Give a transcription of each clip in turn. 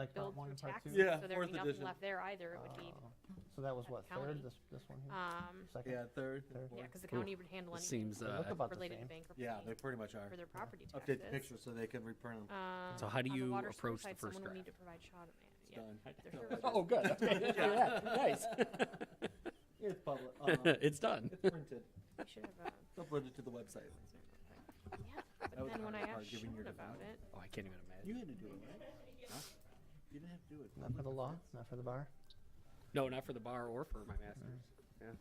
like part billed one through and part two? taxes, Yeah, so there'd be fourth nothing edition. left there either. It would be, So that was what, county. third, this one here? Second? Yeah, third. Third. yeah, because the county would handle It anything seems, They look about the related to same. bankruptcy. Yeah, they pretty much are. For their property taxes. Update the pictures so they can reprint them. So how do on the you water sewer approach the side, first someone will need draft? to provide shot It's yeah. done. Their Oh, good. Okay. Yeah, nice. It's public. It's done. It's printed. We should have It's uploaded to the website. yeah, That but was then when I the hard part, asked giving Sean your about it, Oh, I can't even imagine. You had to do it, right? Huh? You didn't have to do it. Not for the law, not for the bar? No, not for the bar or for my master's. Yeah.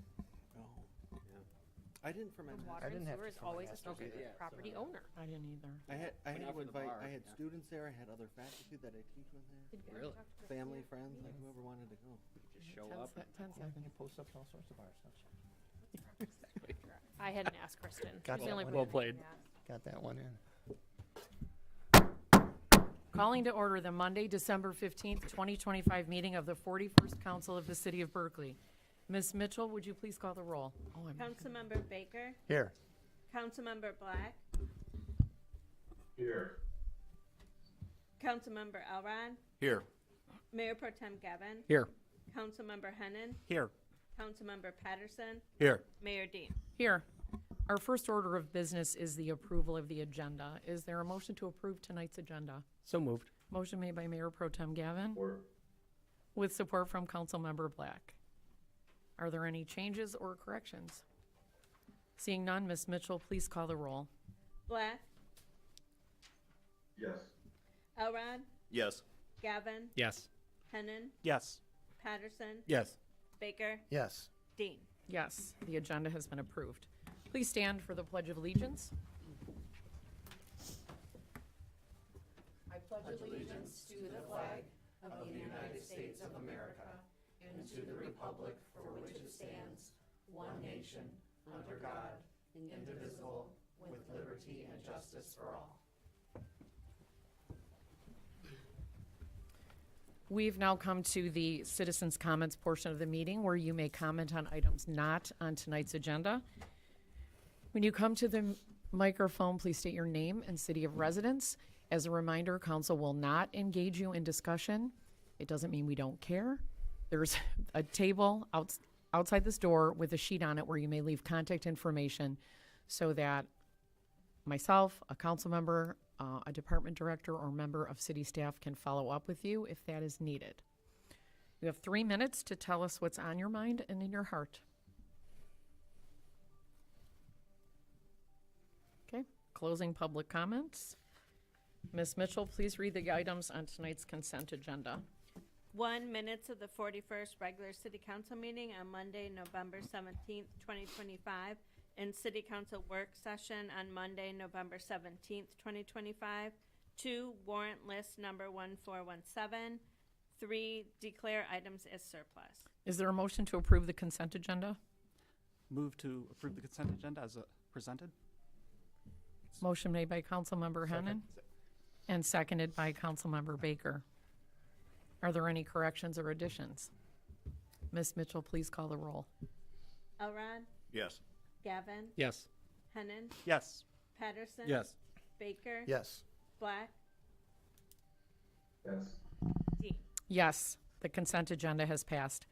Oh, yeah. I didn't for my the master's. water and didn't have sewer to is for my always master's associated either. with Yeah, property so- owner. I didn't either. I had But not to for the invite. bar, I had yeah. students there. I had other faculty that I teach with there. Did you ever Really? talk to Christine Family, yet? friends, like whoever wanted to go. Just show 10 up. sec- 10 Yeah, seconds. you post up to all sorts of bars, don't you? I hadn't asked Kristen. Got She's the that only one. person Well I played. asked. Got that one in. Calling to order the Monday, December 15th, 2025 meeting of the 41st Council of the City of Berkeley. Ms. Mitchell, would you please call the roll? Oh, I'm Councilmember Baker, Here. Councilmember Black, Here. Councilmember Elrod, Here. Mayor Pro Tem Gavin, Here. Councilmember Hennon, Here. Councilmember Patterson, Here. Mayor Dean. here. Our first order of business is the approval of the agenda. Is there a motion to approve tonight's agenda? So moved. Motion made by Mayor Pro Tem Gavin Or with support from Councilmember Black. Are there any changes or corrections? Seeing none, Ms. Mitchell, please call the roll. Black, yes. Elrod, Yes. Gavin, Yes. Hennon, Yes. Patterson, Yes. Baker, Yes. Dean. Yes, the agenda has been approved. Please stand for the Pledge of Allegiance. I pledge allegiance to the flag of the United States of America and to the republic for which it stands, one nation, under God, indivisible, with liberty and justice for all. We've now come to the citizens' comments portion of the meeting where you may comment on items not on tonight's agenda. When you come to the microphone, please state your name and city of residence. As a reminder, council will not engage you in discussion. It doesn't mean we don't care. There's a table outside this door with a sheet on it where you may leave contact information so that myself, a council member, a department director, or member of city staff can follow up with you if that is needed. You have 3 minutes to tell us what's on your mind and in your heart. Okay, closing public comments. Ms. Mitchell, please read the items on tonight's consent agenda. 1 minutes of the 41st regular city council meeting on Monday, November 17th, 2025, and city council work session on Monday, November 17th, 2025. 2, warrant list number 1417. 3, declare items as surplus. Is there a motion to approve the consent agenda? Move to approve the consent agenda as presented. Motion made by Councilmember Hennon and seconded by Councilmember Baker. Are there any corrections or additions? Ms. Mitchell, please call the roll. Elrod, Yes. Gavin, Yes. Hennon, Yes. Patterson. Yes. Baker. Yes. Black, Yes. Dean. Yes, the consent agenda has passed.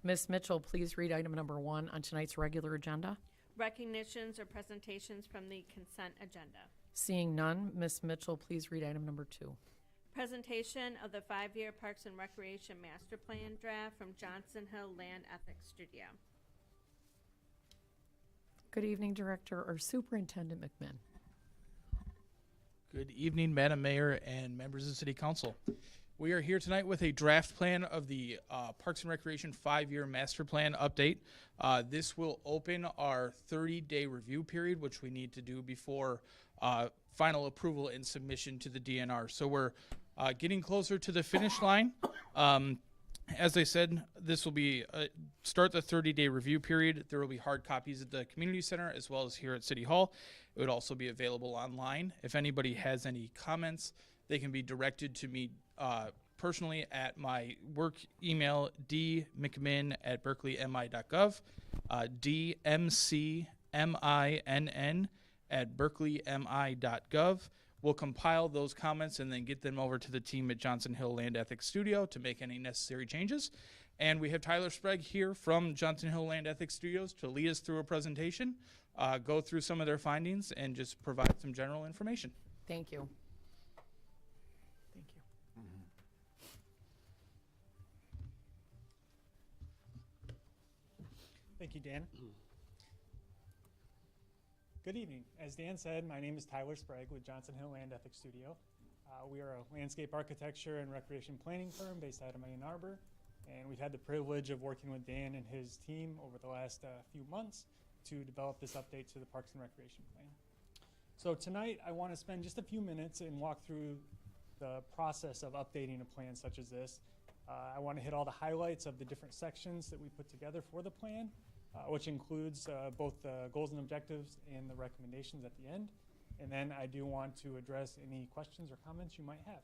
Ms. Mitchell, please read item number 1 on tonight's regular agenda. Recognitions or presentations from the consent agenda. Seeing none, Ms. Mitchell, please read item number 2. Presentation of the 5-year Parks and Recreation Master Plan draft from Johnson Hill Land Ethics Studio. Good evening, Director or Superintendent McMinn. Good evening, Madam Mayor and members of the City Council. We are here tonight with a draft plan of the Parks and Recreation 5-year master plan update. This will open our 30-day review period, which we need to do before final approval and submission to the DNR. So we're getting closer to the finish line. As I said, this will be start the 30-day review period. There will be hard copies at the community center as well as here at City Hall. It would also be available online. If anybody has any comments, they can be directed to me personally at my work email, dmcminn@berkeleymi.gov, dmcminn@berkeleymi.gov, We'll compile those comments and then get them over to the team at Johnson Hill Land Ethics Studio to make any necessary changes. And we have Tyler Sprague here from Johnson Hill Land Ethics Studios to lead us through a presentation, go through some of their findings, and just provide some general information. Thank you. Thank you. Thank you, Dan. Good evening. As Dan said, my name is Tyler Sprague with Johnson Hill Land Ethics Studio. We are a landscape architecture and recreation planning firm based out of Ann Arbor, and we've had the privilege of working with Dan and his team over the last few months to develop this update to the Parks and Recreation Plan. So tonight, I want to spend just a few minutes and walk through the process of updating a plan such as this. I want to hit all the highlights of the different sections that we put together for the plan, which includes both the goals and objectives and the recommendations at the end. And then I do want to address any questions or comments you might have.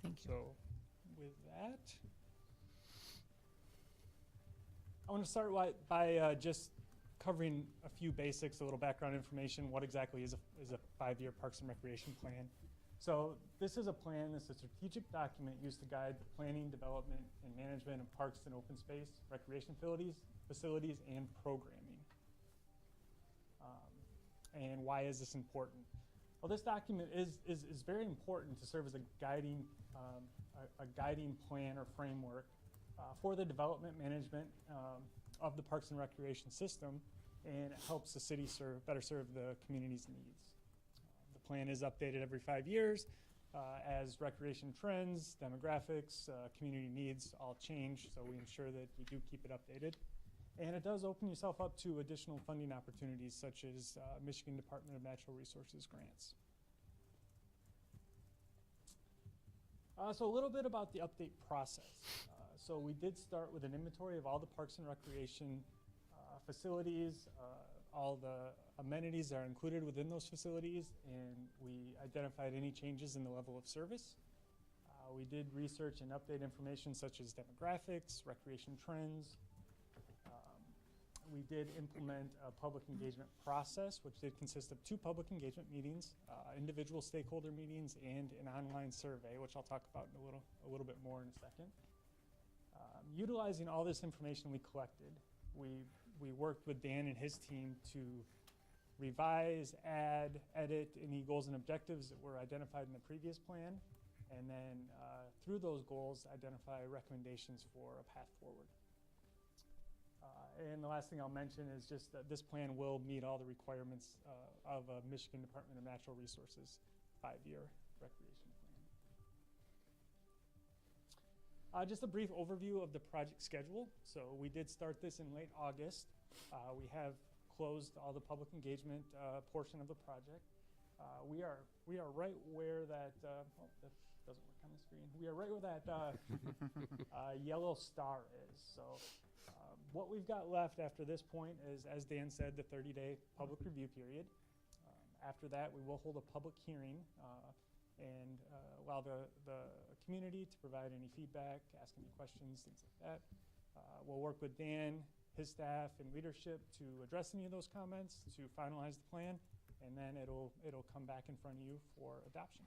Thank you. So with that, I want to start by just covering a few basics, a little background information. What exactly is a 5-year Parks and Recreation Plan? So this is a plan, this is a strategic document used to guide the planning, development, and management of parks and open space, recreation facilities, and programming. And why is this important? Well, this document is very important to serve as a guiding plan or framework for the development management of the Parks and Recreation system, and it helps the city better serve the community's needs. The plan is updated every 5 years as recreation trends, demographics, community needs all change, so we ensure that we do keep it updated. And it does open yourself up to additional funding opportunities such as Michigan Department of Natural Resources grants. So a little bit about the update process. So we did start with an inventory of all the Parks and Recreation facilities, all the amenities that are included within those facilities, and we identified any changes in the level of service. We did research and update information such as demographics, recreation trends. We did implement a public engagement process, which did consist of 2 public engagement meetings, individual stakeholder meetings, and an online survey, which I'll talk about in a little bit more in a second. Utilizing all this information we collected, we worked with Dan and his team to revise, add, edit any goals and objectives that were identified in the previous plan, and then through those goals, identify recommendations for a path forward. And the last thing I'll mention is just that this plan will meet all the requirements of a Michigan Department of Natural Resources 5-year recreation plan. Just a brief overview of the project schedule. So we did start this in late August. We have closed all the public engagement portion of the project. We are right where that, oh, that doesn't work on the screen. We are right where that yellow star is. So what we've got left after this point is, as Dan said, the 30-day public review period. After that, we will hold a public hearing and allow the community to provide any feedback, ask any questions, things like that. We'll work with Dan, his staff, and leadership to address any of those comments, to finalize the plan, and then it'll come back in front of you for adoption.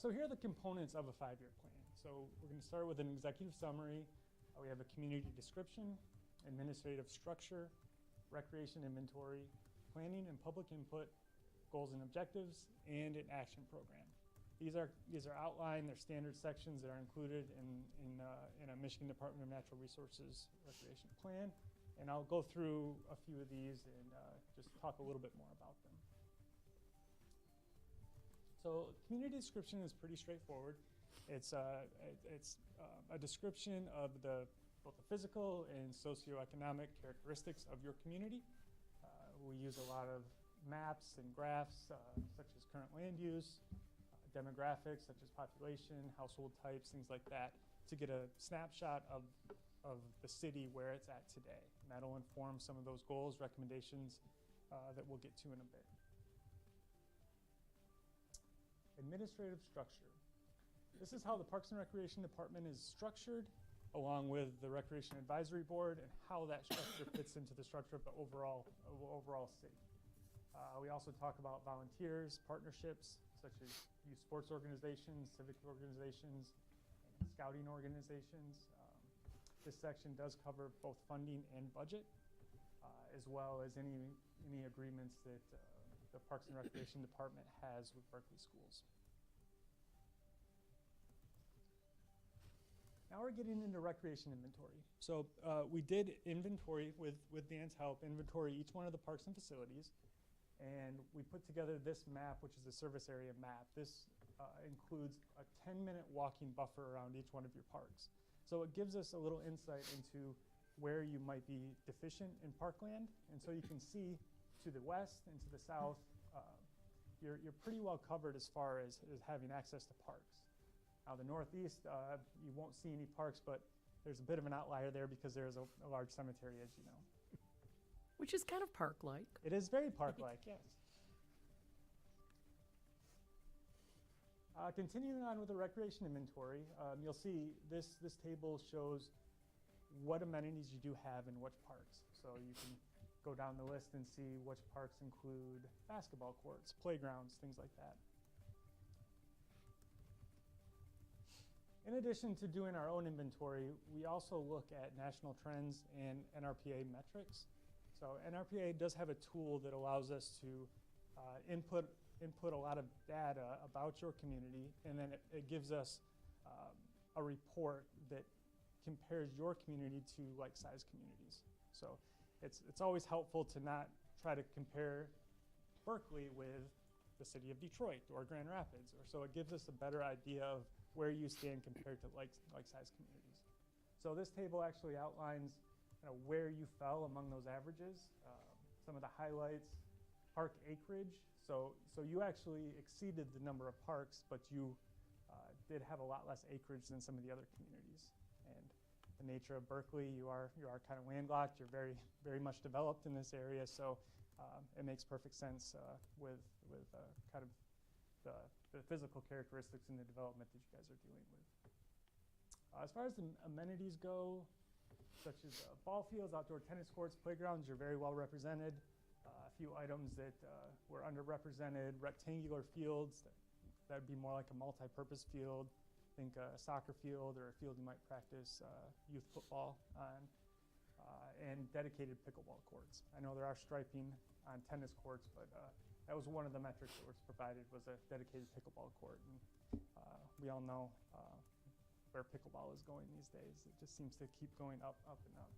So here are the components of a 5-year plan. So we're going to start with an executive summary. We have a community description, administrative structure, recreation inventory, planning and public input, goals and objectives, and an action program. These are outlined. They're standard sections that are included in a Michigan Department of Natural Resources recreation plan. And I'll go through a few of these and just talk a little bit more about them. So community description is pretty straightforward. It's a description of both the physical and socioeconomic characteristics of your community. We use a lot of maps and graphs such as current land use, demographics such as population, household types, things like that, to get a snapshot of the city where it's at today. And that'll inform some of those goals, recommendations that we'll get to in a bit. Administrative structure. This is how the Parks and Recreation Department is structured. along with the Recreation Advisory Board and how that structure fits into the structure of the overall city. We also talk about volunteers, partnerships, such as youth sports organizations, civic organizations, and scouting organizations. This section does cover both funding and budget, as well as any agreements that the Parks and Recreation Department has with Berkley schools. Now we're getting into recreation inventory. So we did inventory with Dan's help, inventory each one of the parks and facilities. And we put together this map, which is a service area map. This includes a 10-minute walking buffer around each one of your parks. So it gives us a little insight into where you might be deficient in parkland. And so you can see to the west and to the south, you're pretty well covered as far as having access to parks. Now the northeast, you won't see any parks, but there's a bit of an outlier there because there's a large cemetery, as you know. Which is kind of park-like. It is very park-like, yes. Continuing on with the recreation inventory, you'll see this table shows what amenities you do have in which parks. So you can go down the list and see which parks include basketball courts, playgrounds, things like that. In addition to doing our own inventory, we also look at national trends and NRPA metrics. So NRPA does have a tool that allows us to input a lot of data about your community, and then it gives us a report that compares your community to like-sized communities. So it's always helpful to not try to compare Berkeley with the city of Detroit or Grand Rapids, or so it gives us a better idea of where you stand compared to like-sized communities. So this table actually outlines where you fell among those averages, some of the highlights, park acreage. So you actually exceeded the number of parks, but you did have a lot less acreage than some of the other communities. And the nature of Berkeley, you are kind of landlocked. You're very much developed in this area, so it makes perfect sense with kind of the physical characteristics and the development that you guys are dealing with. As far as the amenities go, such as ball fields, outdoor tennis courts, playgrounds, you're very well represented. A few items that were underrepresented, rectangular fields, that would be more like a multi-purpose field. Think a soccer field or a field you might practice youth football on, and dedicated pickleball courts. I know there are striping on tennis courts, but that was one of the metrics that was provided, was a dedicated pickleball court. And we all know where pickleball is going these days. It just seems to keep going up and up.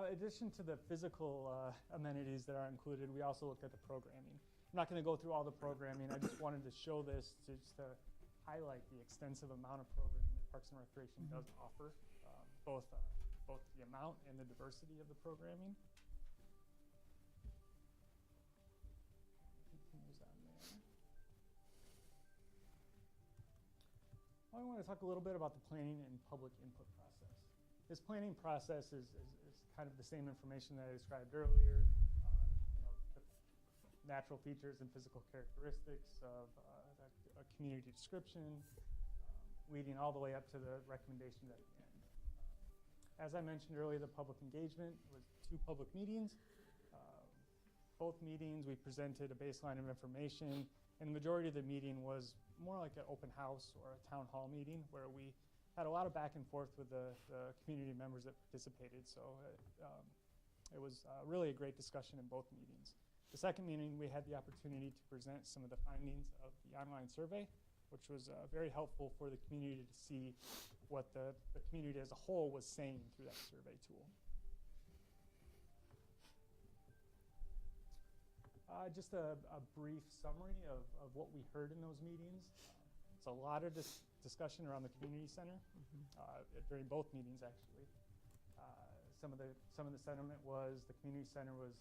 In addition to the physical amenities that are included, we also look at the programming. I'm not going to go through all the programming. I just wanted to show this just to highlight the extensive amount of programming that Parks and Recreation does offer, both the amount and the diversity of the programming. I want to talk a little bit about the planning and public input process. This planning process is kind of the same information that I described earlier. The natural features and physical characteristics of a community description, leading all the way up to the recommendations at the end. As I mentioned earlier, the public engagement was 2 public meetings. Both meetings, we presented a baseline of information, and the majority of the meeting was more like an open house or a town hall meeting where we had a lot of back and forth with the community members that participated. So it was really a great discussion in both meetings. The second meeting, we had the opportunity to present some of the findings of the online survey, which was very helpful for the community to see what the community as a whole was saying through that survey tool. Just a brief summary of what we heard in those meetings. It's a lot of discussion around the community center during both meetings, actually. Some of the sentiment was the community center was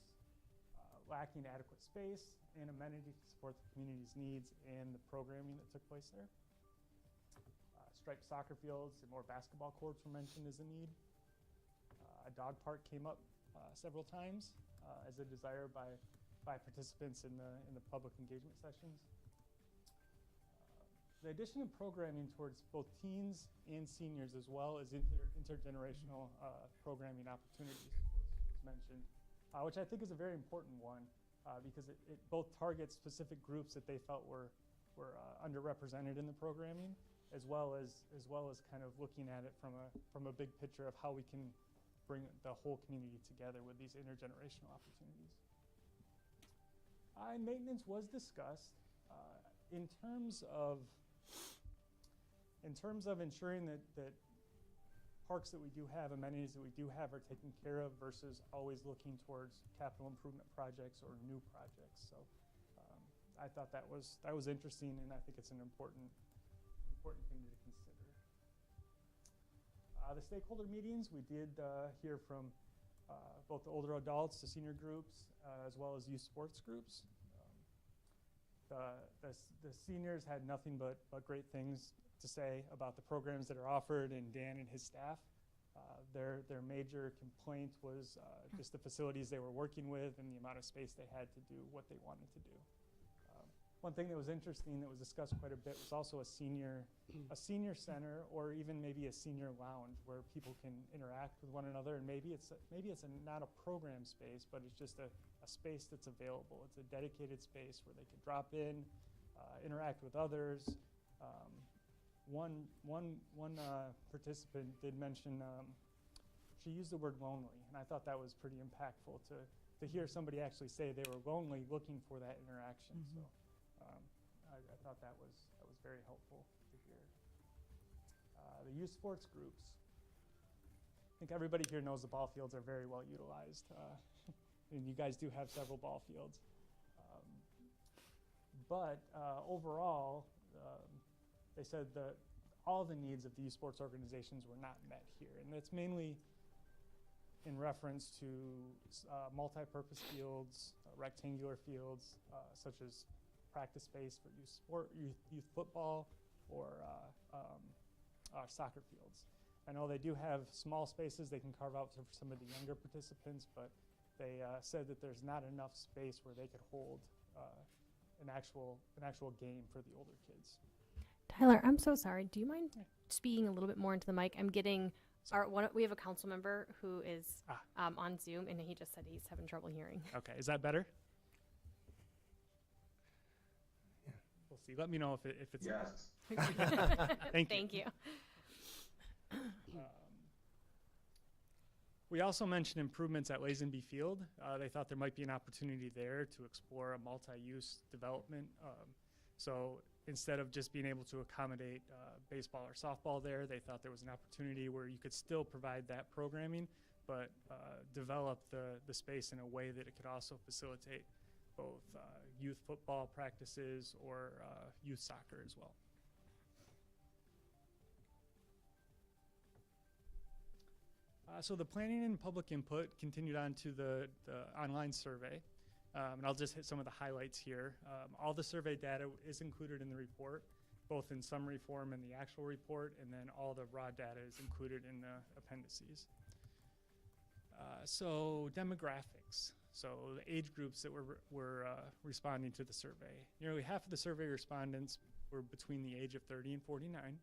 lacking adequate space and amenity to support the community's needs and the programming that took place there. Striped soccer fields and more basketball courts were mentioned as a need. A dog park came up several times as a desire by participants in the public engagement sessions. the addition of programming towards both teens and seniors, as well as intergenerational programming opportunities was mentioned, which I think is a very important one because it both targets specific groups that they felt were underrepresented in the programming, as well as kind of looking at it from a big picture of how we can bring the whole community together with these intergenerational opportunities. Maintenance was discussed in terms of ensuring that parks that we do have, amenities that we do have, are taken care of versus always looking towards capital improvement projects or new projects. So I thought that was interesting, and I think it's an important thing to consider. The stakeholder meetings, we did hear from both the older adults, the senior groups, as well as youth sports groups. The seniors had nothing but great things to say about the programs that are offered, and Dan and his staff. Their major complaint was just the facilities they were working with and the amount of space they had to do what they wanted to do. One thing that was interesting that was discussed quite a bit was also a senior center, or even maybe a senior lounge where people can interact with one another. And maybe it's not a program space, but it's just a space that's available. It's a dedicated space where they could drop in, interact with others. One participant did mention she used the word lonely, and I thought that was pretty impactful to hear somebody actually say they were lonely looking for that interaction. So I thought that was very helpful to hear. The youth sports groups. I think everybody here knows the ball fields are very well utilized, and you guys do have several ball fields. But overall, they said that all the needs of the youth sports organizations were not met here, and that's mainly in reference to multi-purpose fields, rectangular fields, such as practice space for youth football, or soccer fields. I know they do have small spaces they can carve out for some of the younger participants, but they said that there's not enough space where they could hold an actual game for the older kids. Tyler, I'm so sorry. Do you mind speaking a little bit more into the mic? I'm getting we have a council member who is on Zoom, and he just said he's having trouble hearing. Okay, is that better? Yeah. We'll see. Let me know if it's yes. Thank you. You. We also mentioned improvements at Lazenby Field. They thought there might be an opportunity there to explore a multi-use development. So instead of just being able to accommodate baseball or softball there, they thought there was an opportunity where you could still provide that programming, but develop the space in a way that it could also facilitate both youth football practices or youth soccer as well. So the planning and public input continued on to the online survey. And I'll just hit some of the highlights here. All the survey data is included in the report, both in summary form and the actual report, and then all the raw data is included in the appendices. So demographics. So the age groups that were responding to the survey. Nearly half of the survey respondents were between the age of 30 and 49.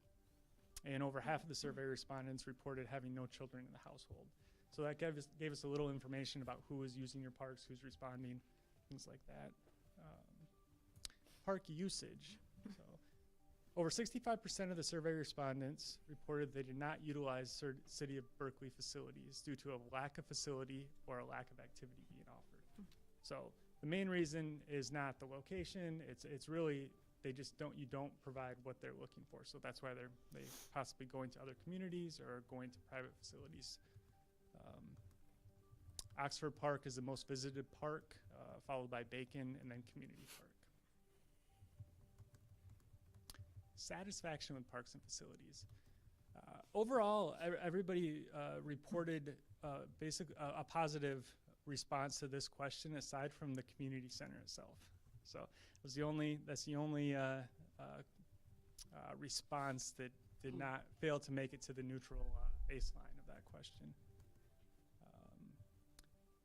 And over half of the survey respondents reported having no children in the household. So that gave us a little information about who is using your parks, who's responding, things like that. Park usage. So over 65% of the survey respondents reported they did not utilize City of Berkley facilities due to a lack of facility or a lack of activity being offered. So the main reason is not the location. It's really you don't provide what they're looking for. So that's why they possibly going to other communities or going to private facilities. Oxford Park is the most visited park, followed by Bacon and then Community Park. Satisfaction with parks and facilities. Overall, everybody reported a positive response to this question, aside from the community center itself. So that's the only response that did not fail to make it to the neutral baseline of that question.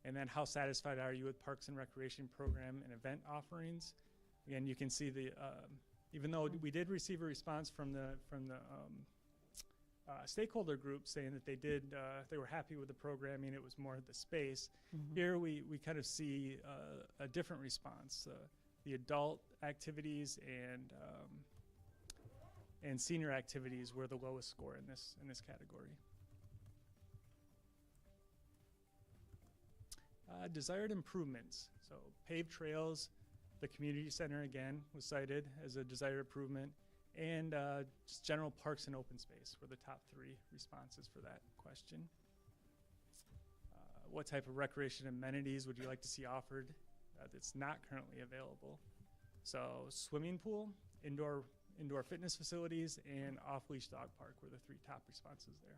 And then how satisfied are you with Parks and Recreation program and event offerings? Again, you can see the even though we did receive a response from the stakeholder group saying that they were happy with the programming, it was more the space. Here we kind of see a different response. The adult activities and senior activities were the lowest score in this category. Desired improvements. So paved trails, the community center again was cited as a desired improvement, and just general parks and open space were the top 3 responses for that question. What type of recreation amenities would you like to see offered that's not currently available? So swimming pool, indoor fitness facilities, and off-leash dog park were the 3 top responses there.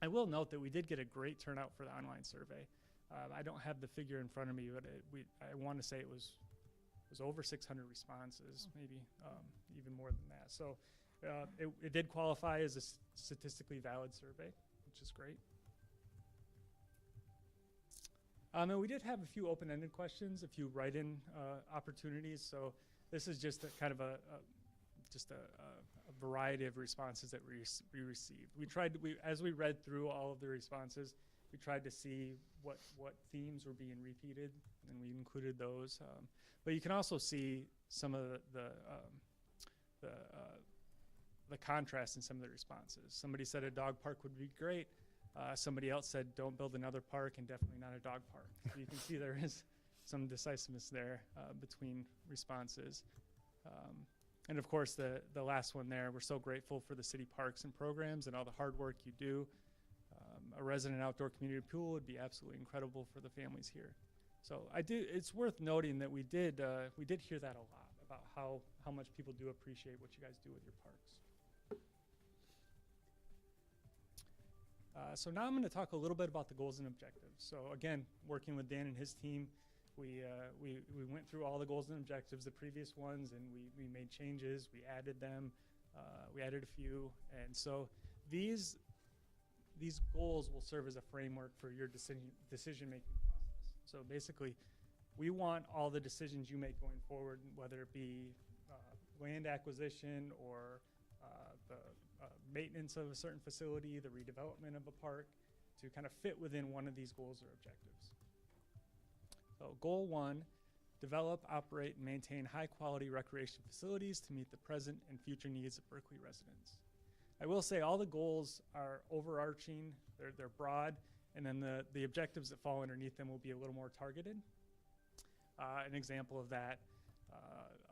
I will note that we did get a great turnout for the online survey. I don't have the figure in front of me, but I want to say it was over 600 responses, maybe even more than that. So it did qualify as a statistically valid survey, which is great. And we did have a few open-ended questions, a few write-in opportunities. So this is just a kind of a variety of responses that we received. As we read through all of the responses, we tried to see what themes were being repeated, and we included those. But you can also see some of the contrast in some of the responses. Somebody said a dog park would be great. Somebody else said don't build another park, and definitely not a dog park. So you can see there is some decisiveness there between responses. And of course, the last one there, we're so grateful for the city parks and programs and all the hard work you do. A resident outdoor community pool would be absolutely incredible for the families here. So it's worth noting that we did hear that a lot about how much people do appreciate what you guys do with your parks. So now I'm going to talk a little bit about the goals and objectives. So again, working with Dan and his team, we went through all the goals and objectives, the previous ones, and we made changes. We added them. We added a few, and so these goals will serve as a framework for your decision-making process. So basically, we want all the decisions you make going forward, whether it be land acquisition or the maintenance of a certain facility, the redevelopment of a park, to kind of fit within one of these goals or objectives. So goal 1, develop, operate, and maintain high-quality recreation facilities to meet the present and future needs of Berkley residents. I will say all the goals are overarching, they're broad, and then the objectives that fall underneath them will be a little more targeted. An example of that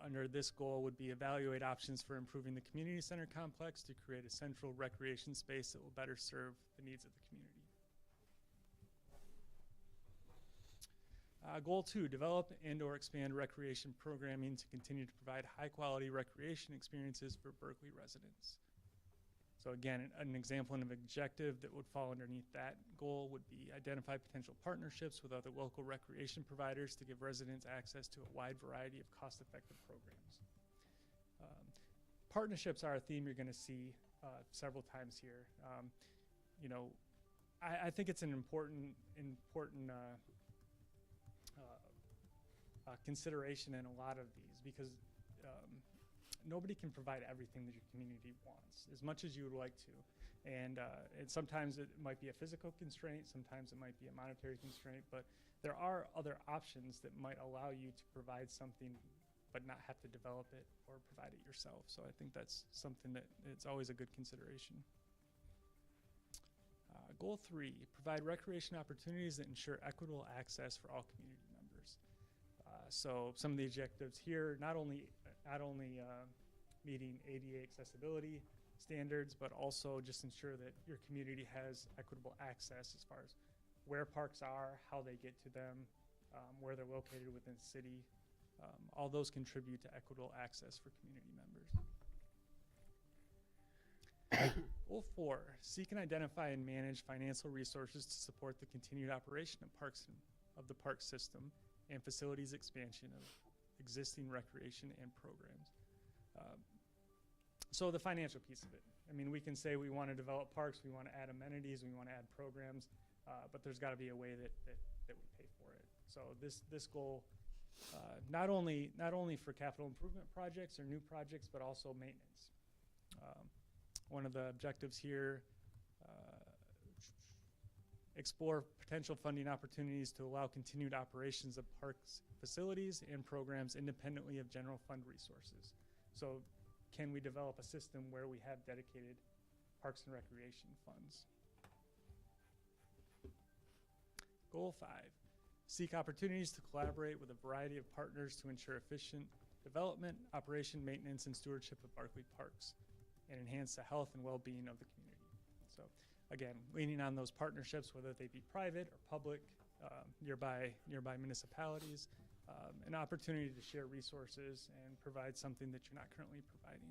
under this goal would be evaluate options for improving the community center complex to create a central recreation space that will better serve the needs of the community. Goal 2, develop and/or expand recreation programming to continue to provide high-quality recreation experiences for Berkley residents. So again, an example and an objective that would fall underneath that goal would be identify potential partnerships with other local recreation providers to give residents access to a wide variety of cost-effective programs. Partnerships are a theme you're going to see several times here. I think it's an important consideration in a lot of these because nobody can provide everything that your community wants as much as you would like to. And sometimes it might be a physical constraint, sometimes it might be a monetary constraint, but there are other options that might allow you to provide something but not have to develop it or provide it yourself. So I think that's something that it's always a good consideration. Goal 3, provide recreation opportunities that ensure equitable access for all community members. So some of the objectives here, not only meeting ADA accessibility standards, but also just ensure that your community has equitable access as far as where parks are, how they get to them, where they're located within the city. All those contribute to equitable access for community members. Goal 4, seek and identify and manage financial resources to support the continued operation of the park system and facilities expansion of existing recreation and programs. So the financial piece of it. I mean, we can say we want to develop parks, we want to add amenities, we want to add programs, but there's got to be a way that we pay for it. So this goal not only for capital improvement projects or new projects, but also maintenance. One of the objectives here, explore potential funding opportunities to allow continued operations of parks, facilities, and programs independently of general fund resources. So can we develop a system where we have dedicated parks and recreation funds? Goal 5, seek opportunities to collaborate with a variety of partners to ensure efficient development, operation, maintenance, and stewardship of Berkley parks and enhance the health and well-being of the community. So again, leaning on those partnerships, whether they be private or public, nearby municipalities, an opportunity to share resources and provide something that you're not currently providing.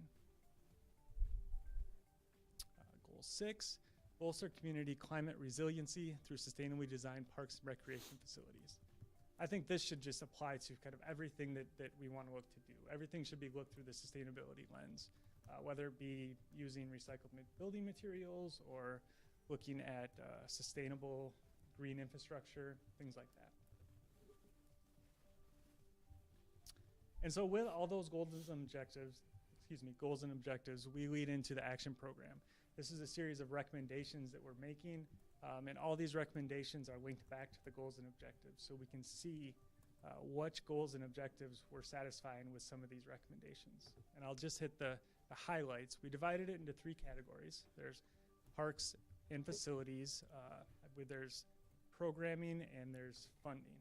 Goal 6, bolster community climate resiliency through sustainably designed parks and recreation facilities. I think this should just apply to kind of everything that we want to look to do. Everything should be looked through the sustainability lens, whether it be using recycled building materials or looking at sustainable green infrastructure, things like that. And so with all those goals and objectives, we lead into the action program. This is a series of recommendations that we're making, and all these recommendations are linked back to the goals and objectives, so we can see which goals and objectives we're satisfying with some of these recommendations. And I'll just hit the highlights. We divided it into 3 categories. There's parks and facilities, there's programming, and there's funding.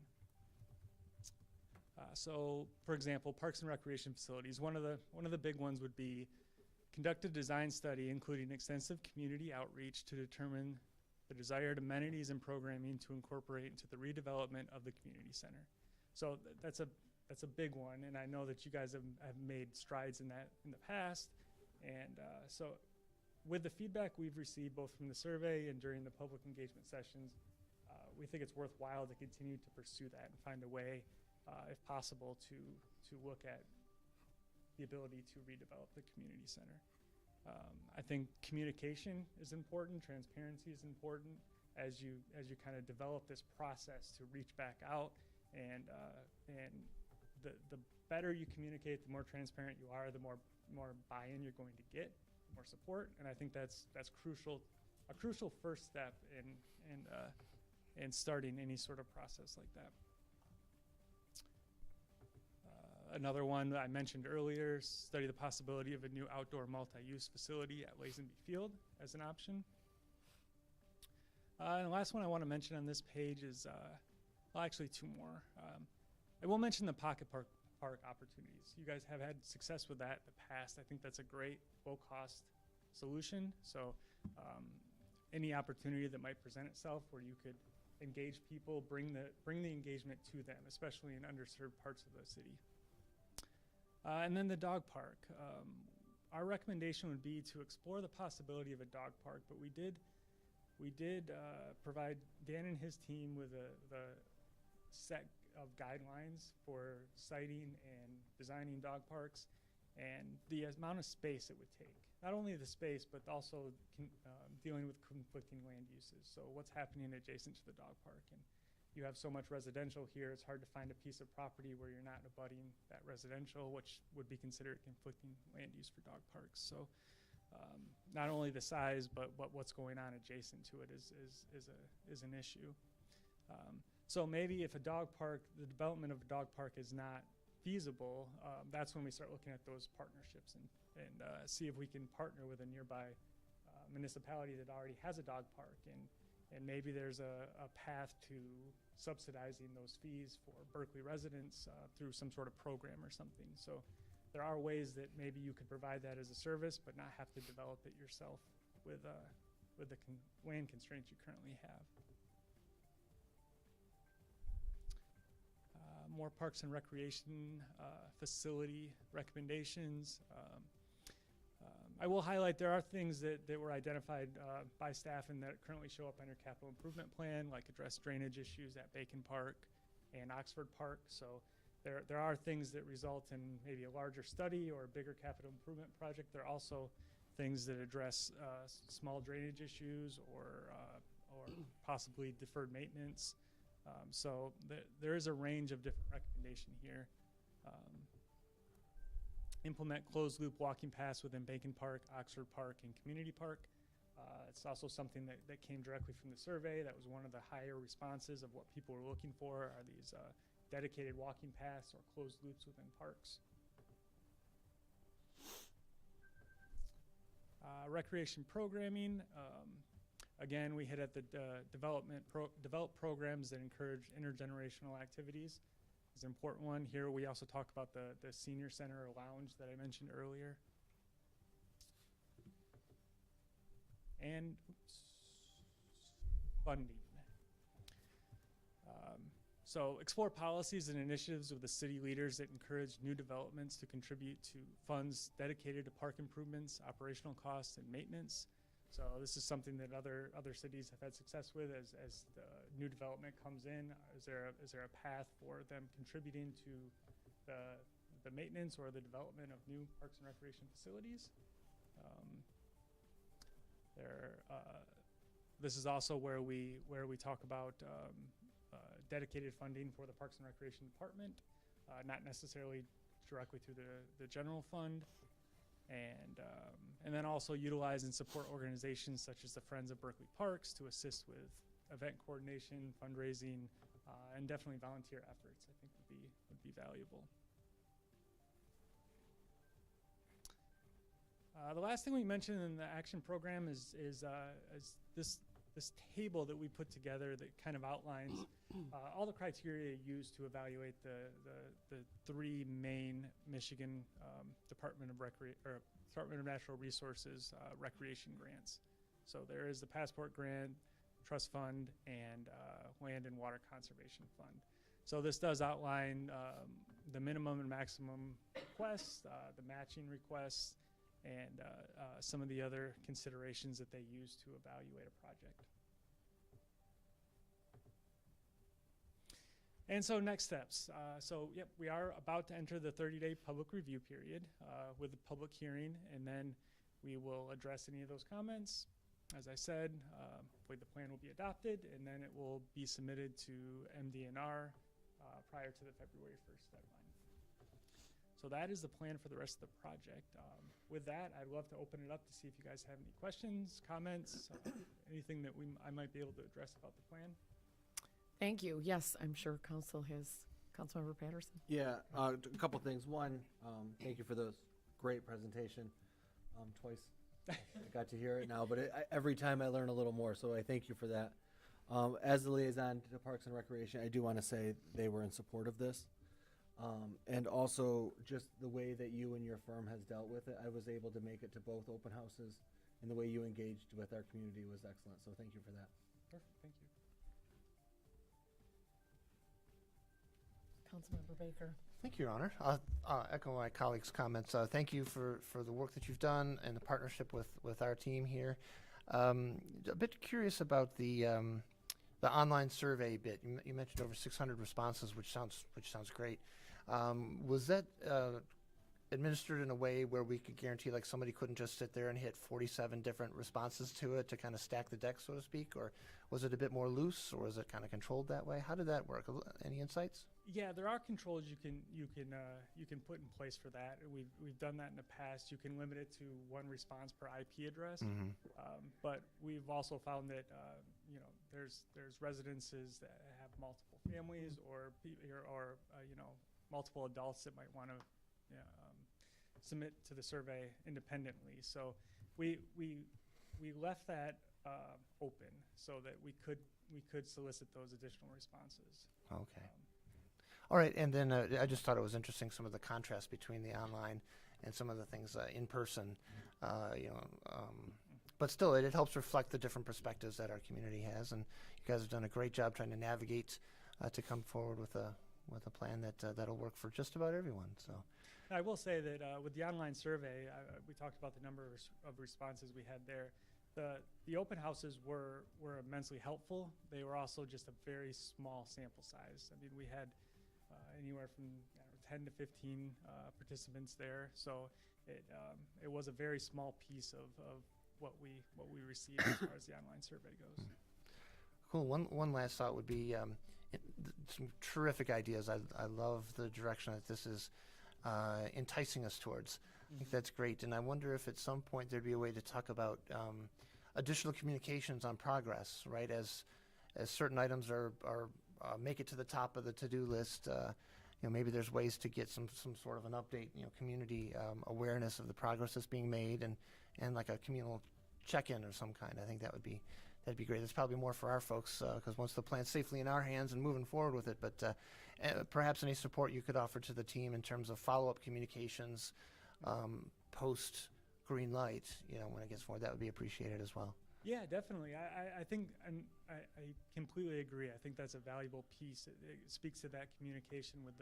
So, for example, parks and recreation facilities. One of the big ones would be conduct a design study including extensive community outreach to determine the desired amenities and programming to incorporate into the redevelopment of the community center. So that's a big one, and I know that you guys have made strides in that in the past. And so with the feedback we've received both from the survey and during the public engagement sessions, we think it's worthwhile to continue to pursue that and find a way, if possible, to look at the ability to redevelop the community center. I think communication is important, transparency is important as you kind of develop this process to reach back out, and the better you communicate, the more transparent you are, the more buy-in you're going to get, more support, and I think that's crucial, a crucial first step in starting any sort of process like that. Another one that I mentioned earlier, study the possibility of a new outdoor multi-use facility at Lazenby Field as an option. And the last one I want to mention on this page is, well, actually 2 more. I will mention the pocket park opportunities. You guys have had success with that in the past. I think that's a great low-cost solution. So any opportunity that might present itself where you could engage people, bring the engagement to them, especially in underserved parts of the city. And then the dog park. Our recommendation would be to explore the possibility of a dog park, but we did provide Dan and his team with a set of guidelines for siting and designing dog parks, and the amount of space it would take. Not only the space, but also dealing with conflicting land uses. So what's happening adjacent to the dog park? And you have so much residential here, it's hard to find a piece of property where you're not abutting that residential, which would be considered conflicting land use for dog parks. So not only the size, but what's going on adjacent to it is an issue. So maybe if a dog park, the development of a dog park is not feasible, that's when we start looking at those partnerships and see if we can partner with a nearby municipality that already has a dog park, and maybe there's a path to subsidizing those fees for Berkley residents through some sort of program or something. So there are ways that maybe you could provide that as a service, but not have to develop it yourself with the land constraints you currently have. More parks and recreation facility recommendations. I will highlight there are things that were identified by staff and that currently show up on your capital improvement plan, like address drainage issues at Bacon Park and Oxford Park. So there are things that result in maybe a larger study or a bigger capital improvement project. There are also things that address small drainage issues or possibly deferred maintenance. So there is a range of different recommendation here. Implement closed loop walking paths within Bacon Park, Oxford Park, and Community Park. It's also something that came directly from the survey. That was one of the higher responses of what people were looking for, are these dedicated walking paths or closed loops within parks. Recreation programming. Again, we hit at the develop programs that encourage intergenerational activities. It's an important one. Here we also talk about the senior center or lounge that I mentioned earlier. And funding. So explore policies and initiatives with the city leaders that encourage new developments to contribute to funds dedicated to park improvements, operational costs, and maintenance. So this is something that other cities have had success with as the new development comes in. Is there a path for them contributing to the maintenance or the development of new parks and recreation facilities? This is also where we talk about dedicated funding for the Parks and Recreation Department, not necessarily directly through the general fund, and then also utilize and support organizations such as the Friends of Berkley Parks to assist with event coordination, fundraising, and definitely volunteer efforts. I think would be valuable. The last thing we mentioned in the action program is this table that we put together that kind of outlines all the criteria used to evaluate the three main Michigan Department of Natural Resources recreation grants. So there is the Passport Grant, Trust Fund, and Land and Water Conservation Fund. So this does outline the minimum and maximum requests, the matching requests, and some of the other considerations that they use to evaluate a project. And so next steps. Yep, we are about to enter the 30-day public review period with a public hearing, and then we will address any of those comments. As I said, hopefully the plan will be adopted, and then it will be submitted to MDNR prior to the February 1st deadline. So that is the plan for the rest of the project. With that, I'd love to open it up to see if you guys have any questions, comments, anything that I might be able to address about the plan. Thank you. Yes, I'm sure Councilmember Patterson. Yeah, a couple things. One, thank you for the great presentation. Twice I got to hear it now, but every time I learn a little more, so I thank you for that. As the liaison to Parks and Recreation, I do want to say they were in support of this. And also just the way that you and your firm has dealt with it. I was able to make it to both open houses, and the way you engaged with our community was excellent. So thank you for that. Perfect. Thank you. Councilmember Baker. Thank you, Your Honor. Echo my colleagues' comments. Thank you for the work that you've done and the partnership with our team here. A bit curious about the online survey bit. You mentioned over 600 responses, which sounds great. Was that administered in a way where we could guarantee like somebody couldn't just sit there and hit 47 different responses to it to kind of stack the deck, so to speak? Or was it a bit more loose, or was it kind of controlled that way? How did that work? Any insights? Yeah, there are controls you can put in place for that. We've done that in the past. You can limit it to one response per IP address, but we've also found that there's residences that have multiple families or multiple adults that might want to submit to the survey independently. So we left that open so that we could solicit those additional responses. Okay. All right, and then I just thought it was interesting, some of the contrast between the online and some of the things in person, but still it helps reflect the different perspectives that our community has, and you guys have done a great job trying to navigate to come forward with a plan that'll work for just about everyone. So I will say that with the online survey, we talked about the number of responses we had there. The open houses were immensely helpful. They were also just a very small sample size. I mean, we had anywhere from 10 to 15 participants there, so it was a very small piece of what we received as far as the online survey goes. Cool. One last thought would be some terrific ideas. I love the direction that this is enticing us towards. I think that's great. And I wonder if at some point there'd be a way to talk about additional communications on progress, right? As certain items are make it to the top of the to-do list, maybe there's ways to get some sort of an update, community awareness of the progress that's being made, and like a communal check-in of some kind. I think that'd be great. That's probably more for our folks because once the plan's safely in our hands and moving forward with it, but perhaps any support you could offer to the team in terms of follow-up communications post green light, when it gets forward, that would be appreciated as well. Yeah, definitely. I think I completely agree. I think that's a valuable piece. It speaks to that communication with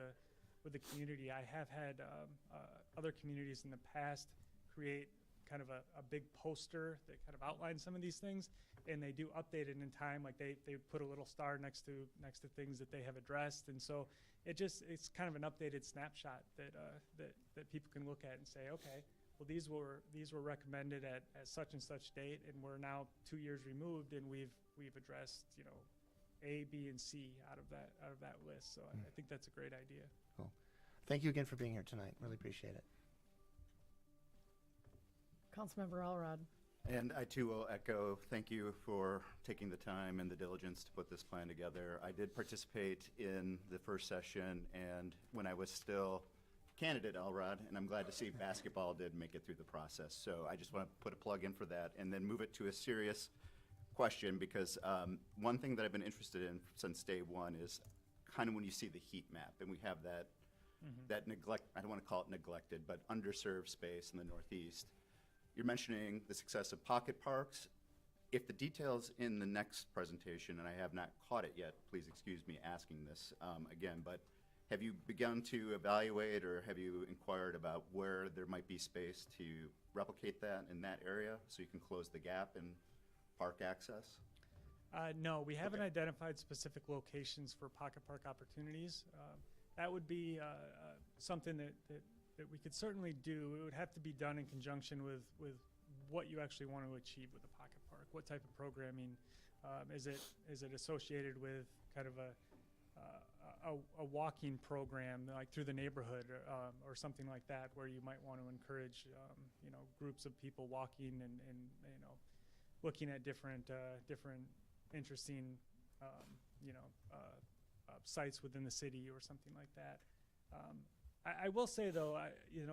the community. I have had other communities in the past create kind of a big poster that kind of outlines some of these things, and they do update it in time. Like they put a little star next to things that they have addressed, and so it's kind of an updated snapshot that people can look at and say, okay, well, these were recommended at such and such date, and we're now 2 years removed, and we've addressed A, B, and C out of that list. So I think that's a great idea. Cool. Thank you again for being here tonight. Really appreciate it. Councilmember Alrod. And I too will echo thank you for taking the time and the diligence to put this plan together. I did participate in the first session, and when I was still candidate Elrod, and I'm glad to see basketball did make it through the process. So I just want to put a plug in for that and then move it to a serious question, because one thing that I've been interested in since day one is kind of when you see the heat map, and we have that neglect, I don't want to call it neglected, but underserved space in the Northeast. You're mentioning the success of pocket parks. If the details in the next presentation, and I have not caught it yet, please excuse me asking this again, but have you begun to evaluate, or have you inquired about where there might be space to replicate that in that area so you can close the gap in park access? No, we haven't identified specific locations for pocket park opportunities. That would be something that we could certainly do. It would have to be done in conjunction with what you actually want to achieve with a pocket park. What type of programming is it associated with kind of a walking program like through the neighborhood or something like that, where you might want to encourage groups of people walking and looking at different interesting sites within the city or something like that. I will say though,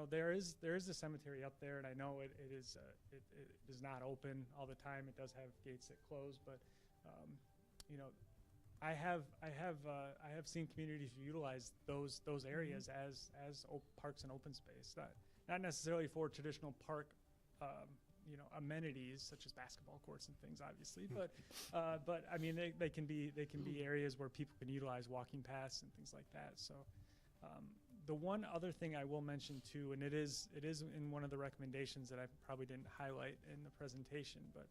there is a cemetery up there, and I know it is not open all the time. It does have gates that close, but I have seen communities utilize those areas as parks and open space. Not necessarily for traditional park amenities such as basketball courts and things, obviously, but I mean they can be areas where people can utilize walking paths and things like that. So the one other thing I will mention too, and it is in one of the recommendations that I probably didn't highlight in the presentation, but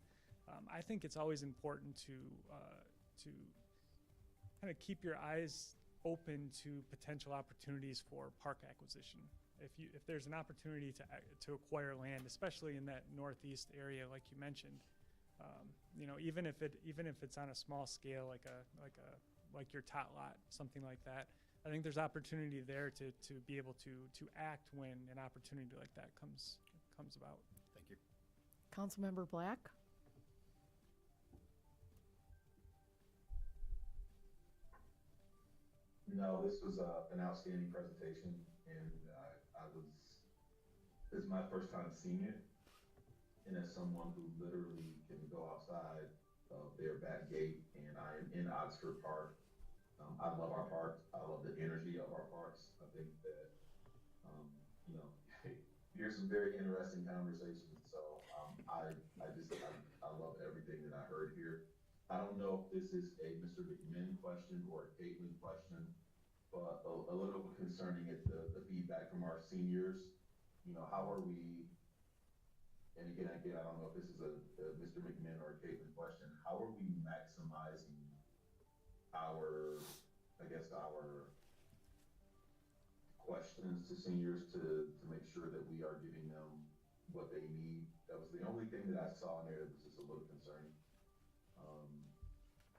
I think it's always important to kind of keep your eyes open to potential opportunities for park acquisition. If there's an opportunity to acquire land, especially in that northeast area, like you mentioned, even if it's on a small scale, like your tot lot, something like that, I think there's opportunity there to be able to act when an opportunity like that comes about. Thank you. Councilmember Black. No, this was an outstanding presentation, and this is my first time seeing it. And as someone who literally can go outside of their back gate, and I am in Oxford Park, I love our parks. I love the energy of our parks. I think that, here's some very interesting conversations. So I love everything that I heard here. I don't know if this is a Mr. McMinn question or a Caitlin question, but a little bit concerning is the feedback from our seniors. How are we, and again, I don't know if this is a Mr. McMinn or a Caitlin question, how are we maximizing our questions to seniors to make sure that we are giving them what they need? That was the only thing that I saw in there that was just a little concerning.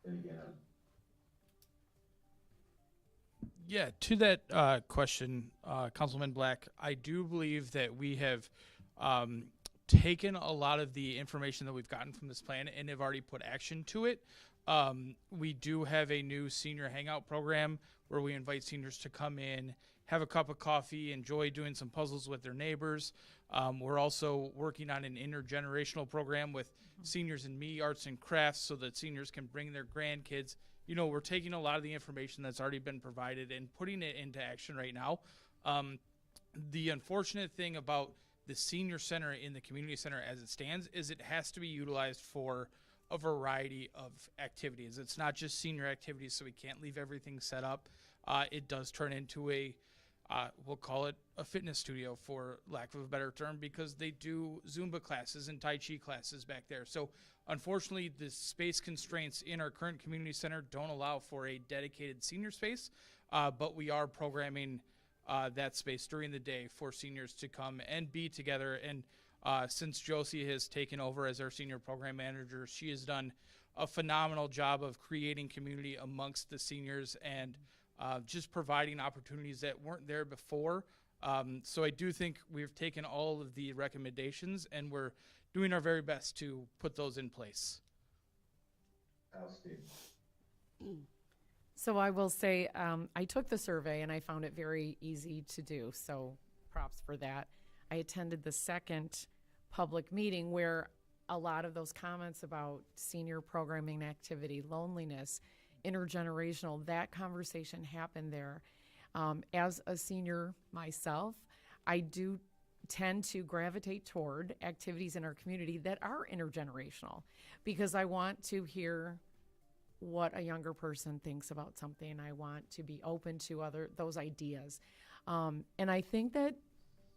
And again, Yeah, to that question, Councilman Black, I do believe that we have taken a lot of the information that we've gotten from this plan and have already put action to it. We do have a new senior hangout program where we invite seniors to come in, have a cup of coffee, enjoy doing some puzzles with their neighbors. We're also working on an intergenerational program with seniors in me, arts and crafts, so that seniors can bring their grandkids. You know, we're taking a lot of the information that's already been provided and putting it into action right now. The unfortunate thing about the senior center in the community center as it stands is it has to be utilized for a variety of activities. It's not just senior activities, so we can't leave everything set up. It does turn into a, we'll call it a fitness studio for lack of a better term, because they do Zumba classes and Tai Chi classes back there. So unfortunately, the space constraints in our current community center don't allow for a dedicated senior space, but we are programming that space during the day for seniors to come and be together. And since Josie has taken over as our senior program manager, she has done a phenomenal job of creating community amongst the seniors and just providing opportunities that weren't there before. So I do think we've taken all of the recommendations and we're doing our very best to put those in place. outstanding. So I will say, I took the survey and I found it very easy to do, so props for that. I attended the second public meeting where a lot of those comments about senior programming activity, loneliness, intergenerational, that conversation happened there. As a senior myself, I do tend to gravitate toward activities in our community that are intergenerational because I want to hear what a younger person thinks about something. I want to be open to those ideas. And I think that